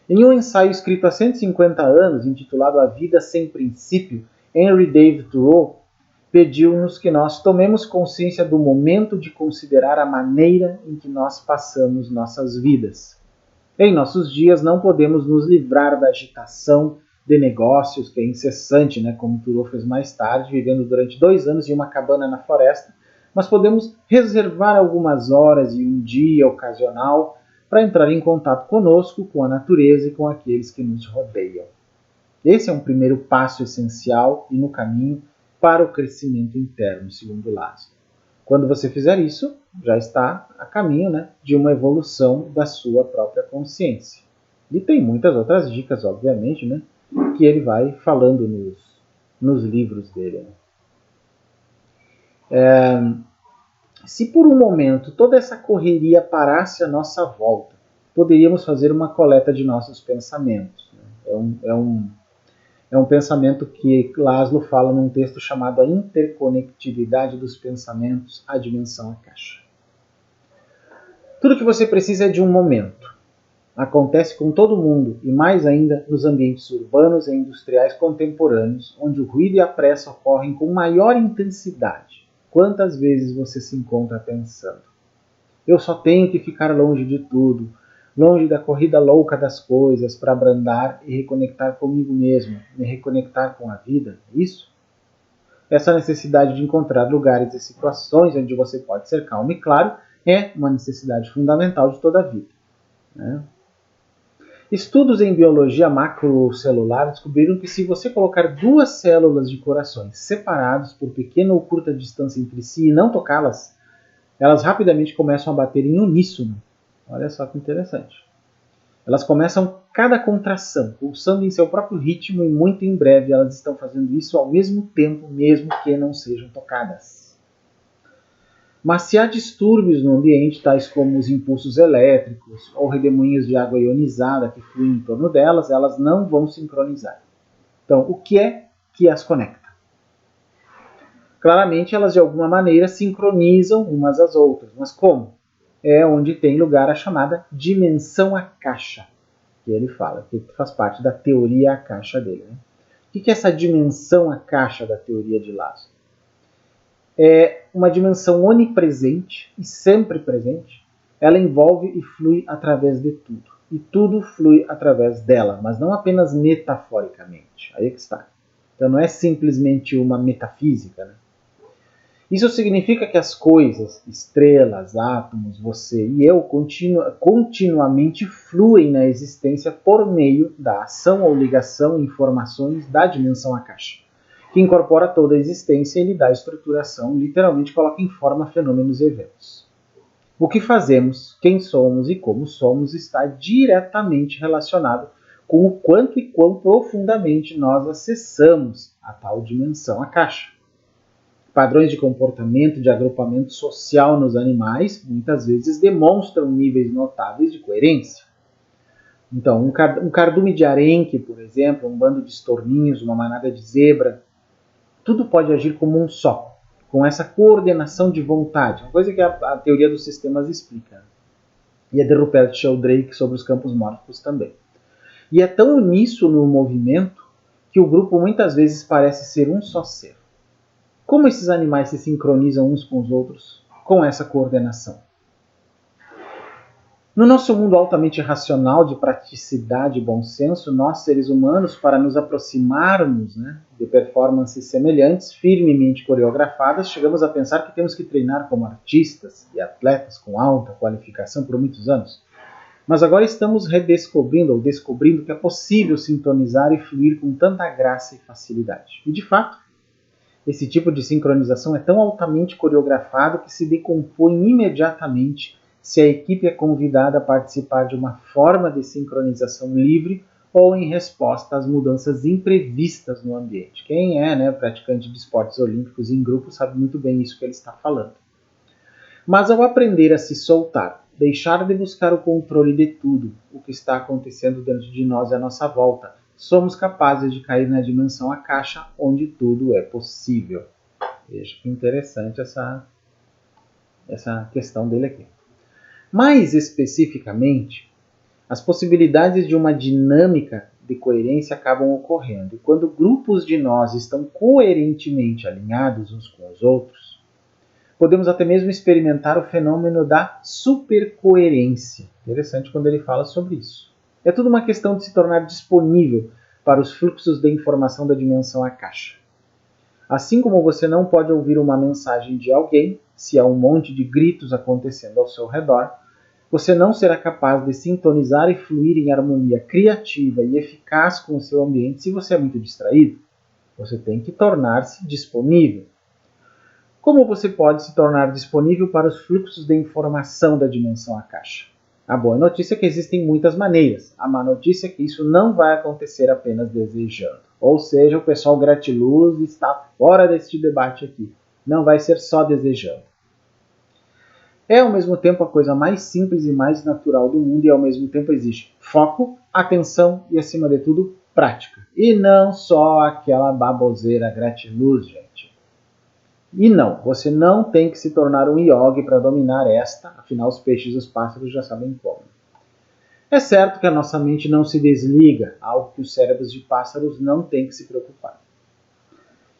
[SPEAKER 1] Em um ensaio escrito há 150 anos, intitulado A Vida Sem Princípio, Henry David Thoreau pediu-nos que nós tomemos consciência do momento de considerar a maneira em que nós passamos nossas vidas. Em nossos dias não podemos nos livrar da agitação de negócios, que é incessante, né, como Thoreau fez mais tarde, vivendo durante 2 anos em uma cabana na floresta, mas podemos reservar algumas horas e um dia ocasional para entrar em contato conosco, com a natureza e com aqueles que nos rodeiam. Esse é um primeiro passo essencial e no caminho para o crescimento interno, segundo Laszlo. Quando você fizer isso, já está a caminho, né, de uma evolução da sua própria consciência. E tem muitas outras dicas, obviamente, né, que ele vai falando nos livros dele. Se por um momento toda essa correria parasse à nossa volta, poderíamos fazer uma coleta de nossos pensamentos. É um pensamento que Laszlo fala num texto chamado A Interconectividade dos Pensamentos, a Dimensão Akasha. Tudo que você precisa é de um momento. Acontece com todo mundo e mais ainda nos ambientes urbanos e industriais contemporâneos, onde o ruído e a pressa ocorrem com maior intensidade. Quantas vezes você se encontra pensando: eu só tenho que ficar longe de tudo, longe da corrida louca das coisas, para abrandar e reconectar comigo mesmo, me reconectar com a vida? Isso? Essa necessidade de encontrar lugares e situações onde você pode ser calmo e claro é uma necessidade fundamental de toda a vida, né? Estudos em biologia macrocelular descobriram que se você colocar duas células de corações separados por pequena ou curta distância entre si e não tocá-las, elas rapidamente começam a bater em uníssono. Olha só que interessante. Elas começam cada contração, pulsando em seu próprio ritmo e muito em breve elas estão fazendo isso ao mesmo tempo, mesmo que não sejam tocadas. Mas se há distúrbios no ambiente, tais como os impulsos elétricos ou redemoinhos de água ionizada que fluem em torno delas, elas não vão sincronizar. Então, o que é que as conecta? Claramente, elas de alguma maneira sincronizam umas às outras. Mas como? É onde tem lugar a chamada dimensão akasha, que ele fala, que faz parte da teoria akasha dele, né? O que é essa dimensão akasha da teoria de Laszlo? É uma dimensão onipresente e sempre presente. Ela envolve e flui através de tudo. E tudo flui através dela, mas não apenas metaforicamente. Aí é que está. Então não é simplesmente uma metafísica, né? Isso significa que as coisas, estrelas, átomos, você e eu, continuamente fluem na existência por meio da ação ou ligação informações da dimensão akasha, que incorpora toda a existência e lhe dá estruturação, literalmente coloca em forma fenômenos e eventos. O que fazemos, quem somos e como somos está diretamente relacionado com o quanto e quão profundamente nós acessamos a tal dimensão akasha. Padrões de comportamento, de agrupamento social nos animais, muitas vezes demonstram níveis notáveis de coerência. Então, um cardume de arenque, por exemplo, um bando de estorninhos, uma manada de zebra, tudo pode agir como um só, com essa coordenação de vontade, uma coisa que a teoria dos sistemas explica. E a de Rupert Sheldrake sobre os campos mórficos também. E é tão uníssono no movimento que o grupo muitas vezes parece ser um só ser. Como esses animais se sincronizam uns com os outros com essa coordenação? No nosso mundo altamente racional, de praticidade e bom senso, nós, seres humanos, para nos aproximarmos, de performances semelhantes, firmemente coreografadas, chegamos a pensar que temos que treinar como artistas e atletas com alta qualificação por muitos anos. Mas agora estamos redescobrindo ou descobrindo que é possível sintonizar e fluir com tanta graça e facilidade. E, de fato, esse tipo de sincronização é tão altamente coreografado que se decompõe imediatamente se a equipe é convidada a participar de uma forma de sincronização livre ou em resposta às mudanças imprevistas no ambiente. Quem é praticante de esportes olímpicos em grupo sabe muito bem isso que ele está falando. Mas ao aprender a se soltar, deixar de buscar o controle de tudo o que está acontecendo dentro de nós e à nossa volta, somos capazes de cair na dimensão akasha, onde tudo é possível. Veja que interessante essa questão dele aqui. Mais especificamente, as possibilidades de uma dinâmica de coerência acabam ocorrendo. E quando grupos de nós estão coerentemente alinhados uns com os outros, podemos até mesmo experimentar o fenômeno da supercoerência. Interessante quando ele fala sobre isso. É tudo uma questão de se tornar disponível para os fluxos de informação da dimensão akasha. Assim como você não pode ouvir uma mensagem de alguém, se há um monte de gritos acontecendo ao seu redor, você não será capaz de sintonizar e fluir em harmonia criativa e eficaz com o seu ambiente se você é muito distraído. Você tem que tornar-se disponível. Como você pode se tornar disponível para os fluxos de informação da dimensão akasha? A boa notícia é que existem muitas maneiras. A má notícia é que isso não vai acontecer apenas desejando. Ou seja, o pessoal gratiluz está fora deste debate aqui. Não vai ser só desejando. É ao mesmo tempo a coisa mais simples e mais natural do mundo e ao mesmo tempo exige foco, atenção e, acima de tudo, prática. E não só aquela baboseira gratiluz, gente. E não, você não tem que se tornar um yogi para dominar esta, afinal os peixes e os pássaros já sabem como. É certo que a nossa mente não se desliga, algo que os cérebros de pássaros não têm que se preocupar.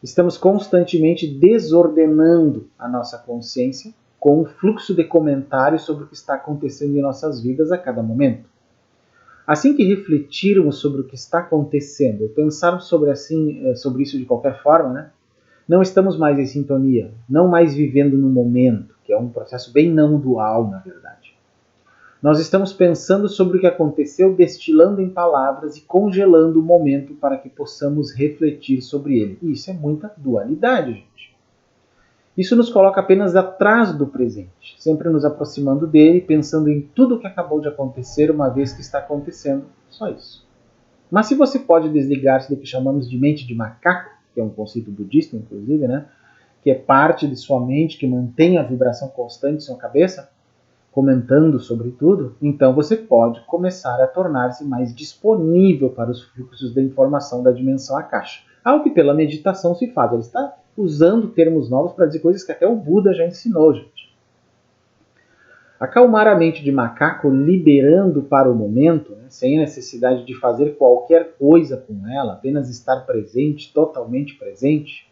[SPEAKER 1] Estamos constantemente desordenando a nossa consciência com um fluxo de comentários sobre o que está acontecendo em nossas vidas a cada momento. Assim que refletirmos sobre o que está acontecendo, pensarmos sobre isso de qualquer forma, né? Não estamos mais em sintonia, não mais vivendo no momento, que é um processo bem não dual, na verdade. Nós estamos pensando sobre o que aconteceu, destilando em palavras e congelando o momento para que possamos refletir sobre ele. E isso é muita dualidade, gente. Isso nos coloca apenas atrás do presente, sempre nos aproximando dele, pensando em tudo o que acabou de acontecer, uma vez que está acontecendo, só isso. Mas se você pode desligar-se do que chamamos de mente de macaco, que é um conceito budista, inclusive, né? Que é parte de sua mente, que mantém a vibração constante em sua cabeça, comentando sobre tudo, então você pode começar a tornar-se mais disponível para os fluxos de informação da dimensão akáshica. Algo que pela meditação se faz. Ele está usando termos novos para dizer coisas que até o Buda já ensinou, gente. Acalmar a mente de macaco, liberando para o momento, né, sem a necessidade de fazer qualquer coisa com ela, apenas estar presente, totalmente presente,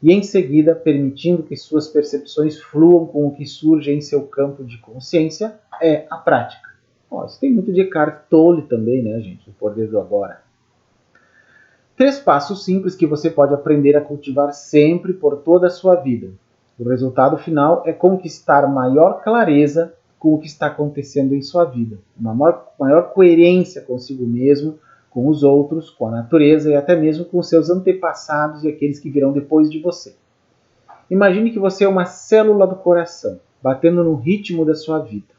[SPEAKER 1] e em seguida permitindo que suas percepções fluam com o que surge em seu campo de consciência, é a prática. Isso tem muito de Eckhart Tolle também, né, gente? O poder do agora. 3 passos simples que você pode aprender a cultivar sempre por toda a sua vida. O resultado final é conquistar maior clareza com o que está acontecendo em sua vida, uma maior coerência consigo mesmo, com os outros, com a natureza e até mesmo com seus antepassados e aqueles que virão depois de você. Imagine que você é uma célula do coração, batendo no ritmo da sua vida.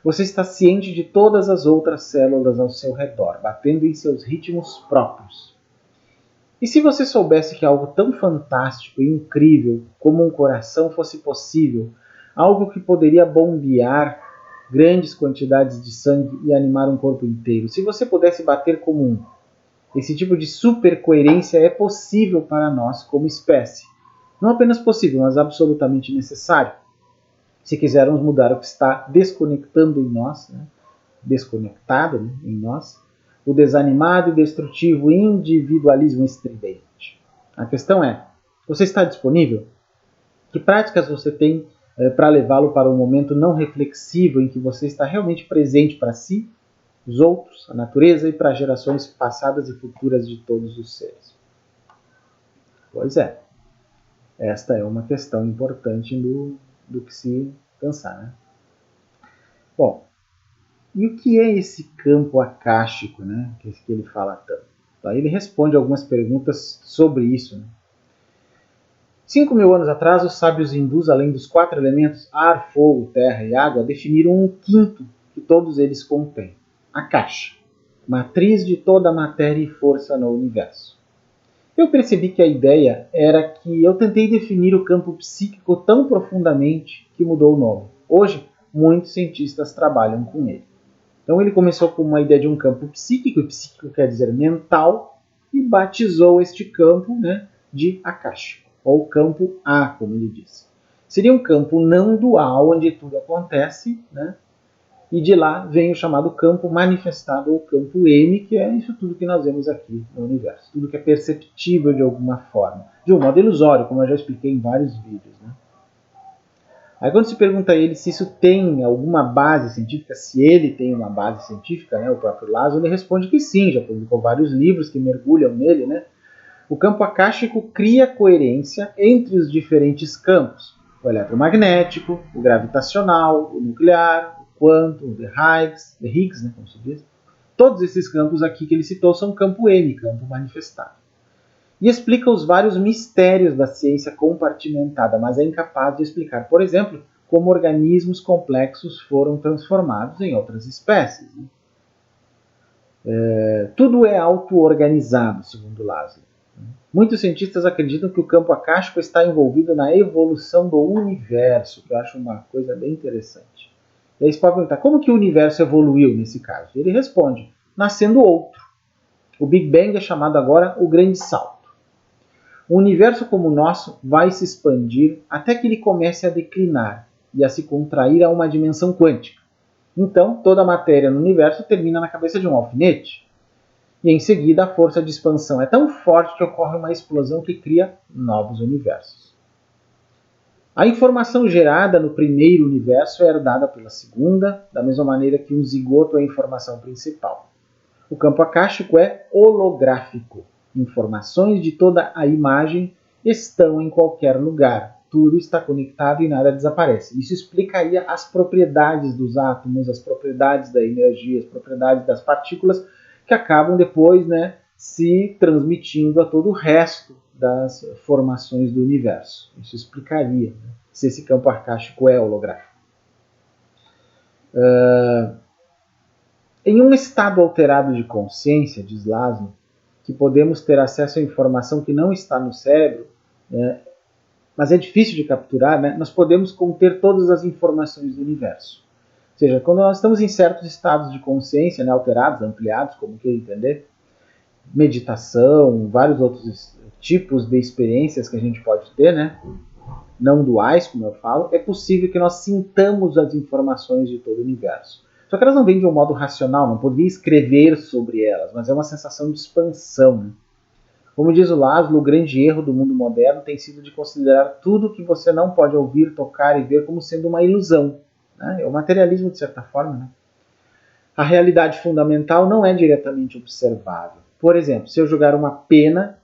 [SPEAKER 1] Você está ciente de todas as outras células ao seu redor, batendo em seus ritmos próprios. E se você soubesse que algo tão fantástico e incrível como um coração fosse possível, algo que poderia bombear grandes quantidades de sangue e animar um corpo inteiro, se você pudesse bater como um, esse tipo de supercoerência é possível para nós como espécie. Não apenas possível, mas absolutamente necessário. Se quisermos mudar o que está desconectando em nós, desconectado em nós, o desanimado e destrutivo individualismo estridente. A questão é, você está disponível? Que práticas você tem para levá-lo para um momento não reflexivo em que você está realmente presente para si, os outros, a natureza e para gerações passadas e futuras de todos os seres? Pois é, esta é uma questão importante do que se pensar, né? Bom, e o que é esse campo akáshico, né, que ele fala tanto? Aí ele responde algumas perguntas sobre isso. Né? 5.000 anos atrás, os sábios hindus, além dos 4 elementos, ar, fogo, terra e água, definiram um quinto que todos eles contêm, Akasha, matriz de toda a matéria e força no universo. Eu percebi que a ideia era que eu tentei definir o campo psíquico tão profundamente que mudou o nome. Hoje, muitos cientistas trabalham com ele. Então ele começou com uma ideia de um campo psíquico, e psíquico quer dizer mental, e batizou este campo, né, de Akasha, ou campo A, como ele diz. Seria um campo não dual, onde tudo acontece, né, e de lá vem o chamado campo manifestado, ou campo M, que é isso tudo que nós vemos aqui no universo. Tudo que é perceptível de alguma forma. De um modo ilusório, como eu já expliquei em vários vídeos, né. Aí quando se pergunta a ele se isso tem alguma base científica, se ele tem uma base científica, né, o próprio Laszlo, ele responde que sim, já publicou vários livros que mergulham nele. Né? O campo akáshico cria coerência entre os diferentes campos. O eletromagnético, o gravitacional, o nuclear, o quantum, o The Higgs, né, como se diz. Todos esses campos aqui que ele citou são campo M, campo manifestado. E explica os vários mistérios da ciência compartimentada, mas é incapaz de explicar, por exemplo, como organismos complexos foram transformados em outras espécies. Tudo é auto-organizado, segundo Laszlo. Muitos cientistas acreditam que o campo akáshico está envolvido na evolução do universo, que eu acho uma coisa bem interessante. E aí você pode perguntar, como que o universo evoluiu nesse caso? Ele responde, nascendo outro. O Big Bang é chamado agora o Grande Salto. O universo como o nosso vai se expandir até que ele comece a declinar e a se contrair a uma dimensão quântica. Então, toda a matéria no universo termina na cabeça de um alfinete. E em seguida a força de expansão é tão forte que ocorre uma explosão que cria novos universos. A informação gerada no primeiro universo é herdada pela segunda, da mesma maneira que um zigoto é a informação principal. O campo akáshico é holográfico. Informações de toda a imagem estão em qualquer lugar. Tudo está conectado e nada desaparece. Isso explicaria as propriedades dos átomos, as propriedades da energia, as propriedades das partículas, que acabam depois, se transmitindo a todo o resto das formações do universo. Isso explicaria, se esse campo akáshico é holográfico. Em um estado alterado de consciência, diz Laszlo, que podemos ter acesso a informação que não está no cérebro, mas é difícil de capturar, nós podemos conter todas as informações do universo. Ou seja, quando nós estamos em certos estados de consciência, alterados, ampliados, como queira entender, meditação, vários outros tipos de experiências que a gente pode ter, não duais, como eu falo, é possível que nós sintamos as informações de todo o universo. Só que elas não vêm de um modo racional, não poderia escrever sobre elas, mas é uma sensação de expansão. Como diz o Laszlo, o grande erro do mundo moderno tem sido de considerar tudo que você não pode ouvir, tocar e ver como sendo uma ilusão. É o materialismo, de certa forma. A realidade fundamental não é diretamente observável. Por exemplo, se eu jogar uma pena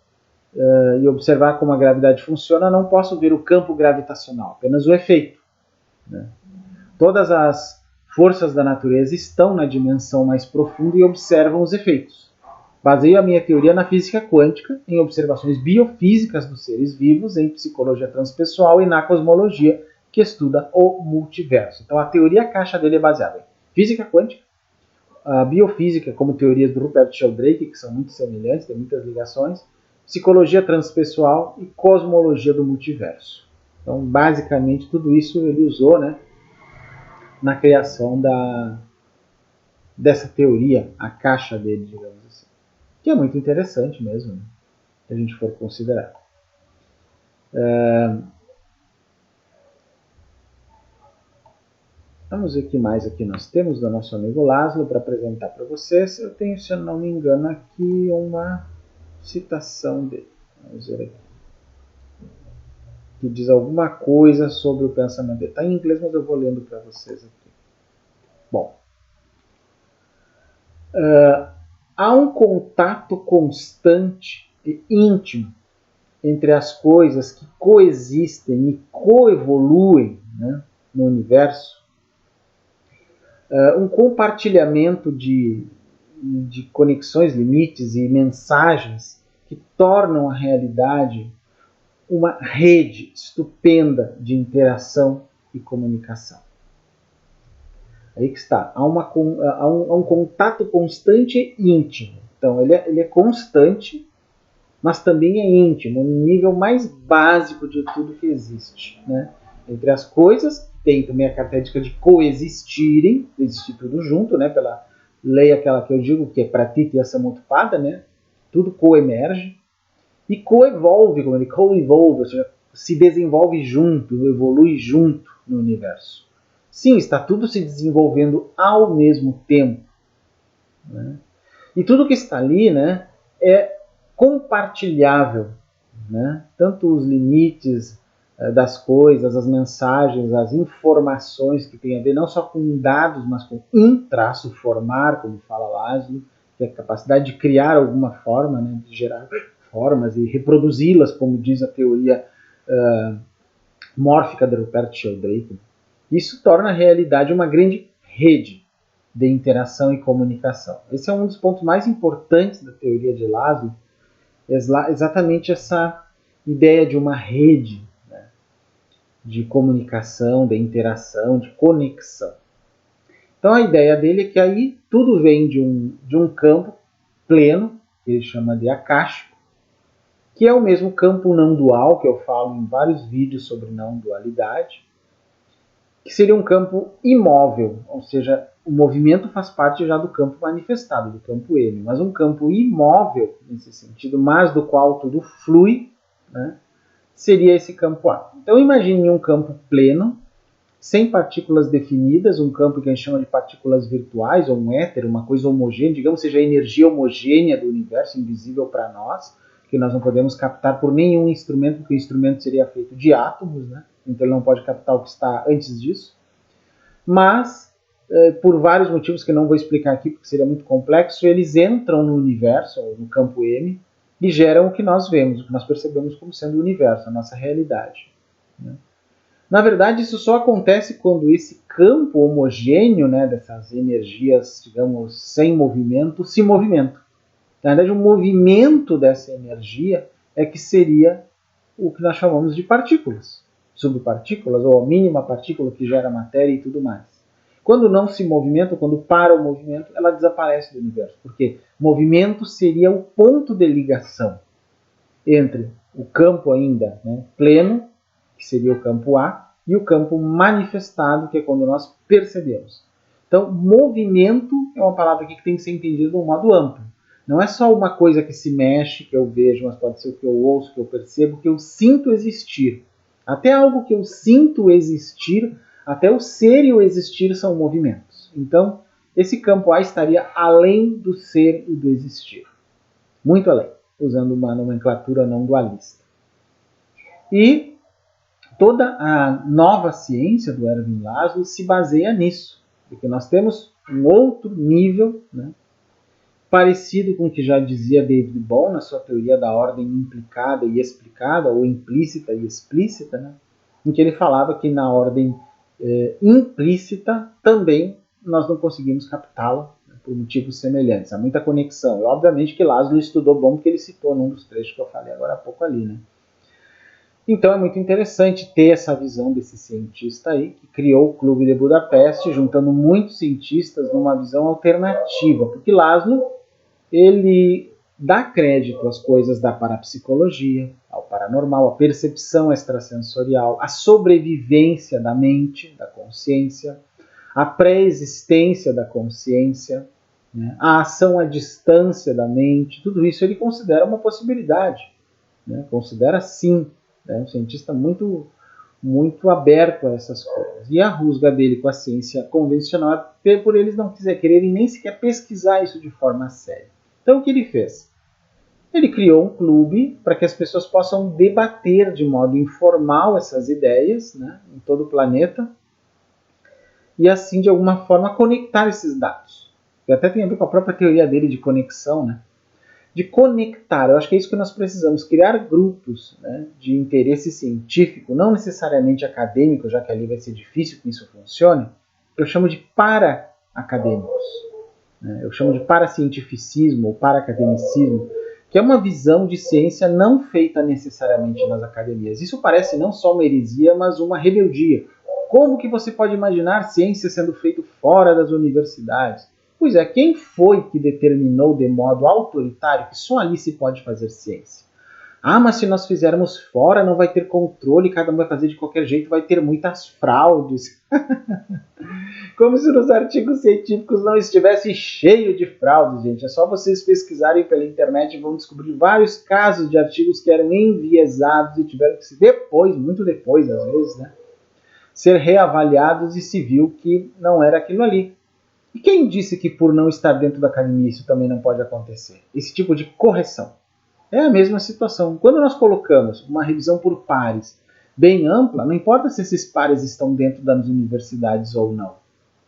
[SPEAKER 1] e observar como a gravidade funciona, não posso ver o campo gravitacional, apenas o efeito. Todas as forças da natureza estão na dimensão mais profunda e observam os efeitos. Baseio a minha teoria na física quântica, em observações biofísicas dos seres vivos, em psicologia transpessoal e na cosmologia, que estuda o multiverso. Então a teoria caixa dele é baseada em física quântica, a biofísica, como teorias do Rupert Sheldrake, que são muito semelhantes, tem muitas ligações, psicologia transpessoal e cosmologia do multiverso. Então, basicamente, tudo isso ele usou na criação dessa teoria, a caixa dele, digamos assim. Que é muito interessante mesmo, se a gente for considerar. Vamos ver o que mais aqui nós temos do nosso amigo Laszlo para apresentar para vocês. Eu tenho, se eu não me engano, aqui uma citação dele. Vamos ver aqui. Que diz alguma coisa sobre o pensamento dele. Está em inglês, mas eu vou lendo para vocês aqui. Bom. Há um contato constante e íntimo entre as coisas que coexistem e coevoluem no universo. Um compartilhamento de conexões, limites e mensagens que tornam a realidade uma rede estupenda de interação e comunicação. Aí que está. Há um contato constante e íntimo. Então, ele é constante, mas também é íntimo, no nível mais básico de tudo que existe. Entre as coisas, tem também a característica de coexistirem, existir tudo junto, pela lei aquela que eu digo, que é pratitya samutpada, tudo coemerge, e coevolve, como ele coevolve, ou seja, se desenvolve junto, evolui junto no universo. Sim, está tudo se desenvolvendo ao mesmo tempo. E tudo que está ali é compartilhável. Tanto os limites das coisas, as mensagens, as informações que tem a ver não só com dados, mas com formar, como fala Laszlo, que é a capacidade de criar alguma forma, de gerar formas e reproduzi-las, como diz a teoria mórfica de Rupert Sheldrake. Isso torna a realidade uma grande rede de interação e comunicação. Esse é um dos pontos mais importantes da teoria de Laszlo, exatamente essa ideia de uma rede de comunicação, de interação, de conexão. Então a ideia dele é que aí tudo vem de um campo pleno, que ele chama de akáshico, que é o mesmo campo não dual, que eu falo em vários vídeos sobre não dualidade, que seria um campo imóvel, ou seja, o movimento faz parte já do campo manifestado, do campo M, mas um campo imóvel, nesse sentido, mas do qual tudo flui, seria esse campo A. Então imagine um campo pleno, sem partículas definidas, um campo que a gente chama de partículas virtuais, ou um éter, uma coisa homogênea, digamos, seja a energia homogênea do universo, invisível para nós, que nós não podemos captar por nenhum instrumento, porque o instrumento seria feito de átomos, né? Então ele não pode captar o que está antes disso. Mas, por vários motivos que não vou explicar aqui, porque seria muito complexo, eles entram no universo, no campo M, e geram o que nós vemos, o que nós percebemos como sendo o universo, a nossa realidade. Né? Na verdade, isso só acontece quando esse campo homogêneo, né, dessas energias, digamos, sem movimento, se movimenta. Na verdade, o movimento dessa energia é que seria o que nós chamamos de partículas, subpartículas, ou a mínima partícula que gera matéria e tudo mais. Quando não se movimenta, quando para o movimento, ela desaparece do universo, porque movimento seria o ponto de ligação entre o campo ainda, né, pleno, que seria o campo A, e o campo manifestado, que é quando nós percebemos. Então, movimento é uma palavra aqui que tem que ser entendida de um modo amplo. Não é só uma coisa que se mexe, que eu vejo, mas pode ser o que eu ouço, que eu percebo, que eu sinto existir. Até algo que eu sinto existir, até o ser e o existir são movimentos. Então, esse campo A estaria além do ser e do existir. Muito além, usando uma nomenclatura não dualista. E toda a nova ciência do Erwin Laszlo se baseia nisso, porque nós temos um outro nível, né, parecido com o que já dizia David Bohm na sua teoria da ordem implicada e explicada, ou implícita e explícita, né, em que ele falava que na ordem implícita também nós não conseguimos captá-la, né, por motivos semelhantes. Há muita conexão. E obviamente que Laszlo estudou Bohm, porque ele citou num dos trechos que eu falei agora há pouco ali, né. Então é muito interessante ter essa visão desse cientista aí, que criou o Clube de Budapeste, juntando muitos cientistas numa visão alternativa, porque Laszlo, ele dá crédito às coisas da parapsicologia, ao paranormal, à percepção extrasensorial, à sobrevivência da mente, da consciência, à pré-existência da consciência, né, à ação à distância da mente, tudo isso ele considera uma possibilidade, né, considera sim. É um cientista muito aberto a essas coisas. E a rusga dele com a ciência convencional é por eles não quererem nem sequer pesquisar isso de forma séria. Então o que ele fez? Ele criou um clube para que as pessoas possam debater de modo informal essas ideias, né, em todo o planeta, e assim de alguma forma conectar esses dados. E até tem a ver com a própria teoria dele de conexão, né? De conectar. Eu acho que é isso que nós precisamos, criar grupos, né, de interesse científico, não necessariamente acadêmico, já que ali vai ser difícil que isso funcione. Eu chamo de para-acadêmicos, né? Eu chamo de paracientificismo ou para-academicismo, que é uma visão de ciência não feita necessariamente nas academias. Isso parece não só uma heresia, mas uma rebeldia. Como que você pode imaginar ciência sendo feita fora das universidades? Pois é, quem foi que determinou de modo autoritário que só ali se pode fazer ciência? Ah, mas se nós fizermos fora não vai ter controle, cada um vai fazer de qualquer jeito, vai ter muitas fraudes. Como se nos artigos científicos não estivesse cheio de fraudes, gente. É só vocês pesquisarem pela internet e vão descobrir vários casos de artigos que eram enviesados e tiveram que ser depois, muito depois às vezes, né, ser reavaliados e se viu que não era aquilo ali. E quem disse que por não estar dentro da academia isso também não pode acontecer? Esse tipo de correção. É a mesma situação. Quando nós colocamos uma revisão por pares bem ampla, não importa se esses pares estão dentro das universidades ou não.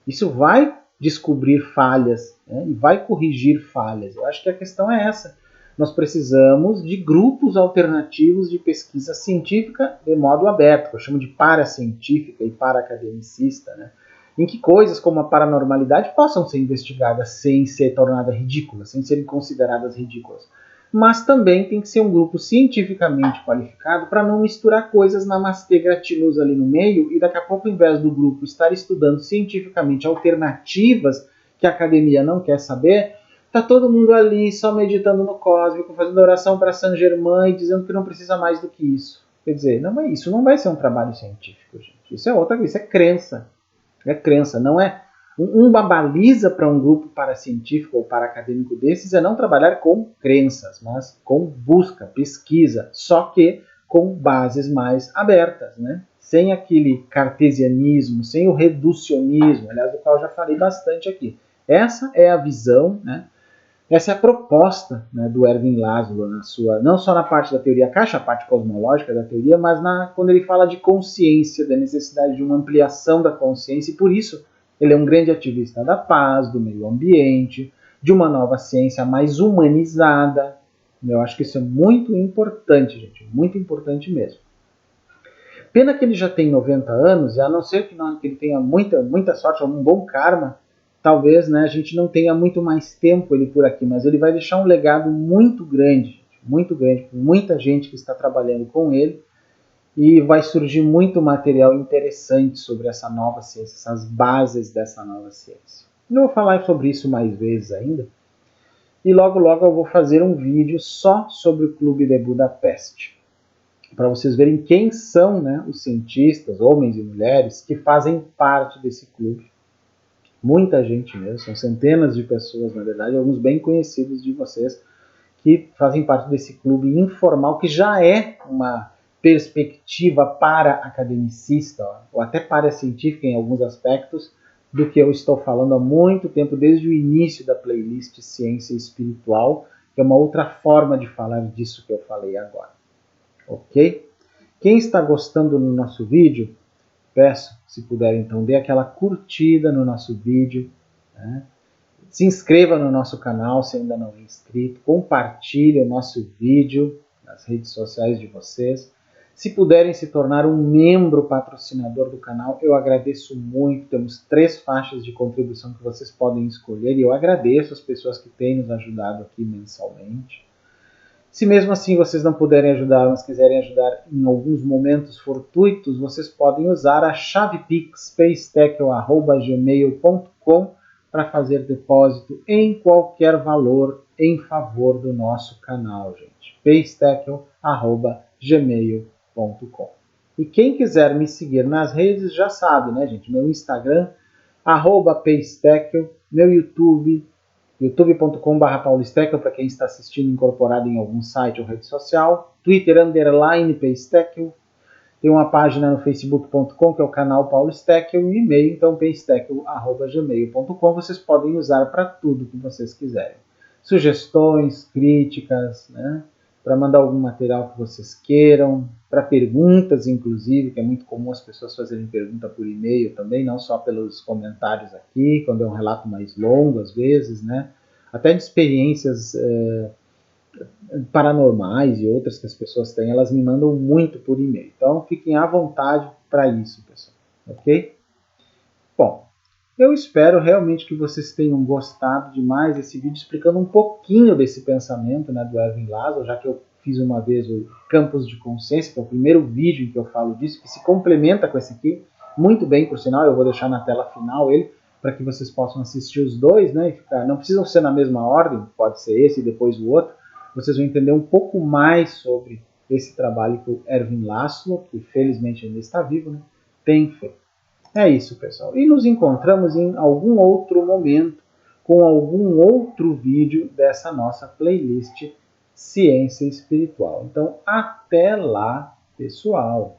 [SPEAKER 1] Isso vai descobrir falhas, né, e vai corrigir falhas. Eu acho que a questão é essa. Nós precisamos de grupos alternativos de pesquisa científica de modo aberto, que eu chamo de paracientífica e para-academicista, né? Em que coisas como a paranormalidade possam ser investigadas sem ser tornadas ridículas, sem serem consideradas ridículas. Mas também tem que ser um grupo cientificamente qualificado para não misturar coisas na namastê gratinusa ali no meio e daqui a pouco, ao invés do grupo estar estudando cientificamente alternativas que a academia não quer saber, está todo mundo ali só meditando no cósmico, fazendo oração para Saint Germain e dizendo que não precisa mais do que isso. Quer dizer, não, isso não vai ser um trabalho científico, gente. Isso é outra coisa, isso é crença. É crença, não é uma baliza para um grupo paracientífico ou para-acadêmico desses é não trabalhar com crenças, mas com busca, pesquisa, só que com bases mais abertas, né? Sem aquele cartesianismo, sem o reducionismo, aliás, do qual eu já falei bastante aqui. Essa é a visão, né? Essa é a proposta, né, do Ervin Laszlo, não só na parte da teoria caixa, a parte cosmológica da teoria, mas quando ele fala de consciência, da necessidade de uma ampliação da consciência, e por isso ele é um grande ativista da paz, do meio ambiente, de uma nova ciência mais humanizada. Eu acho que isso é muito importante, gente, muito importante mesmo. Pena que ele já tem 90 anos, e a não ser que ele tenha muita sorte, um bom karma, talvez, né, a gente não tenha muito mais tempo ele por aqui, mas ele vai deixar um legado muito grande, com muita gente que está trabalhando com ele, e vai surgir muito material interessante sobre essa nova ciência, essas bases dessa nova ciência. Não vou falar sobre isso mais vezes ainda, e logo eu vou fazer um vídeo só sobre o Clube de Budapeste, para vocês verem quem são, né, os cientistas, homens e mulheres, que fazem parte desse clube. Muita gente mesmo, são centenas de pessoas, na verdade, alguns bem conhecidos de vocês, que fazem parte desse clube informal, que já é uma perspectiva para academicista, ou até para científica em alguns aspectos, do que eu estou falando há muito tempo, desde o início da playlist Ciência Espiritual, que é uma outra forma de falar disso que eu falei agora. Ok? Quem está gostando do nosso vídeo, peço, se puder então, dê aquela curtida no nosso vídeo, né? Se inscreva no nosso canal se ainda não é inscrito, compartilhe o nosso vídeo nas redes sociais de vocês. Se puderem se tornar um membro patrocinador do canal, eu agradeço muito. Temos 3 faixas de contribuição que vocês podem escolher e eu agradeço as pessoas que têm nos ajudado aqui mensalmente. Se mesmo assim vocês não puderem ajudar, mas quiserem ajudar em alguns momentos fortuitos, vocês podem usar a chave Pix paystackle@gmail.com para fazer depósito em qualquer valor em favor do nosso canal, gente. paystackle@gmail.com. E quem quiser me seguir nas redes já sabe, né, gente? Meu Instagram, @paystackle, meu YouTube, youtube.com/paulistackle, para quem está assistindo incorporado em algum site ou rede social, Twitter _paystackle, tem uma página no facebook.com que é o canal Paulo Stackle, e um e-mail, então paystackle@gmail.com, vocês podem usar para tudo que vocês quiserem. Sugestões, críticas, né? Para mandar algum material que vocês queiram, para perguntas inclusive, que é muito comum as pessoas fazerem pergunta por e-mail também, não só pelos comentários aqui, quando é um relato mais longo às vezes, né? Até de experiências paranormais e outras que as pessoas têm, elas me mandam muito por e-mail. Então fiquem à vontade para isso, pessoal. Ok? Bom, eu espero realmente que vocês tenham gostado demais desse vídeo, explicando um pouquinho desse pensamento, né, do Ervin Laszlo, já que eu fiz uma vez o Campos de Consciência, que é o primeiro vídeo em que eu falo disso, que se complementa com esse aqui, muito bem, por sinal, eu vou deixar na tela final ele, para que vocês possam assistir os dois, né, e não precisam ser na mesma ordem, pode ser esse e depois o outro, vocês vão entender um pouco mais sobre esse trabalho que o Ervin Laszlo, que felizmente ainda está vivo, né, tem feito. É isso, pessoal. E nos encontramos em algum outro momento com algum outro vídeo dessa nossa playlist Ciência Espiritual. Então, até lá, pessoal!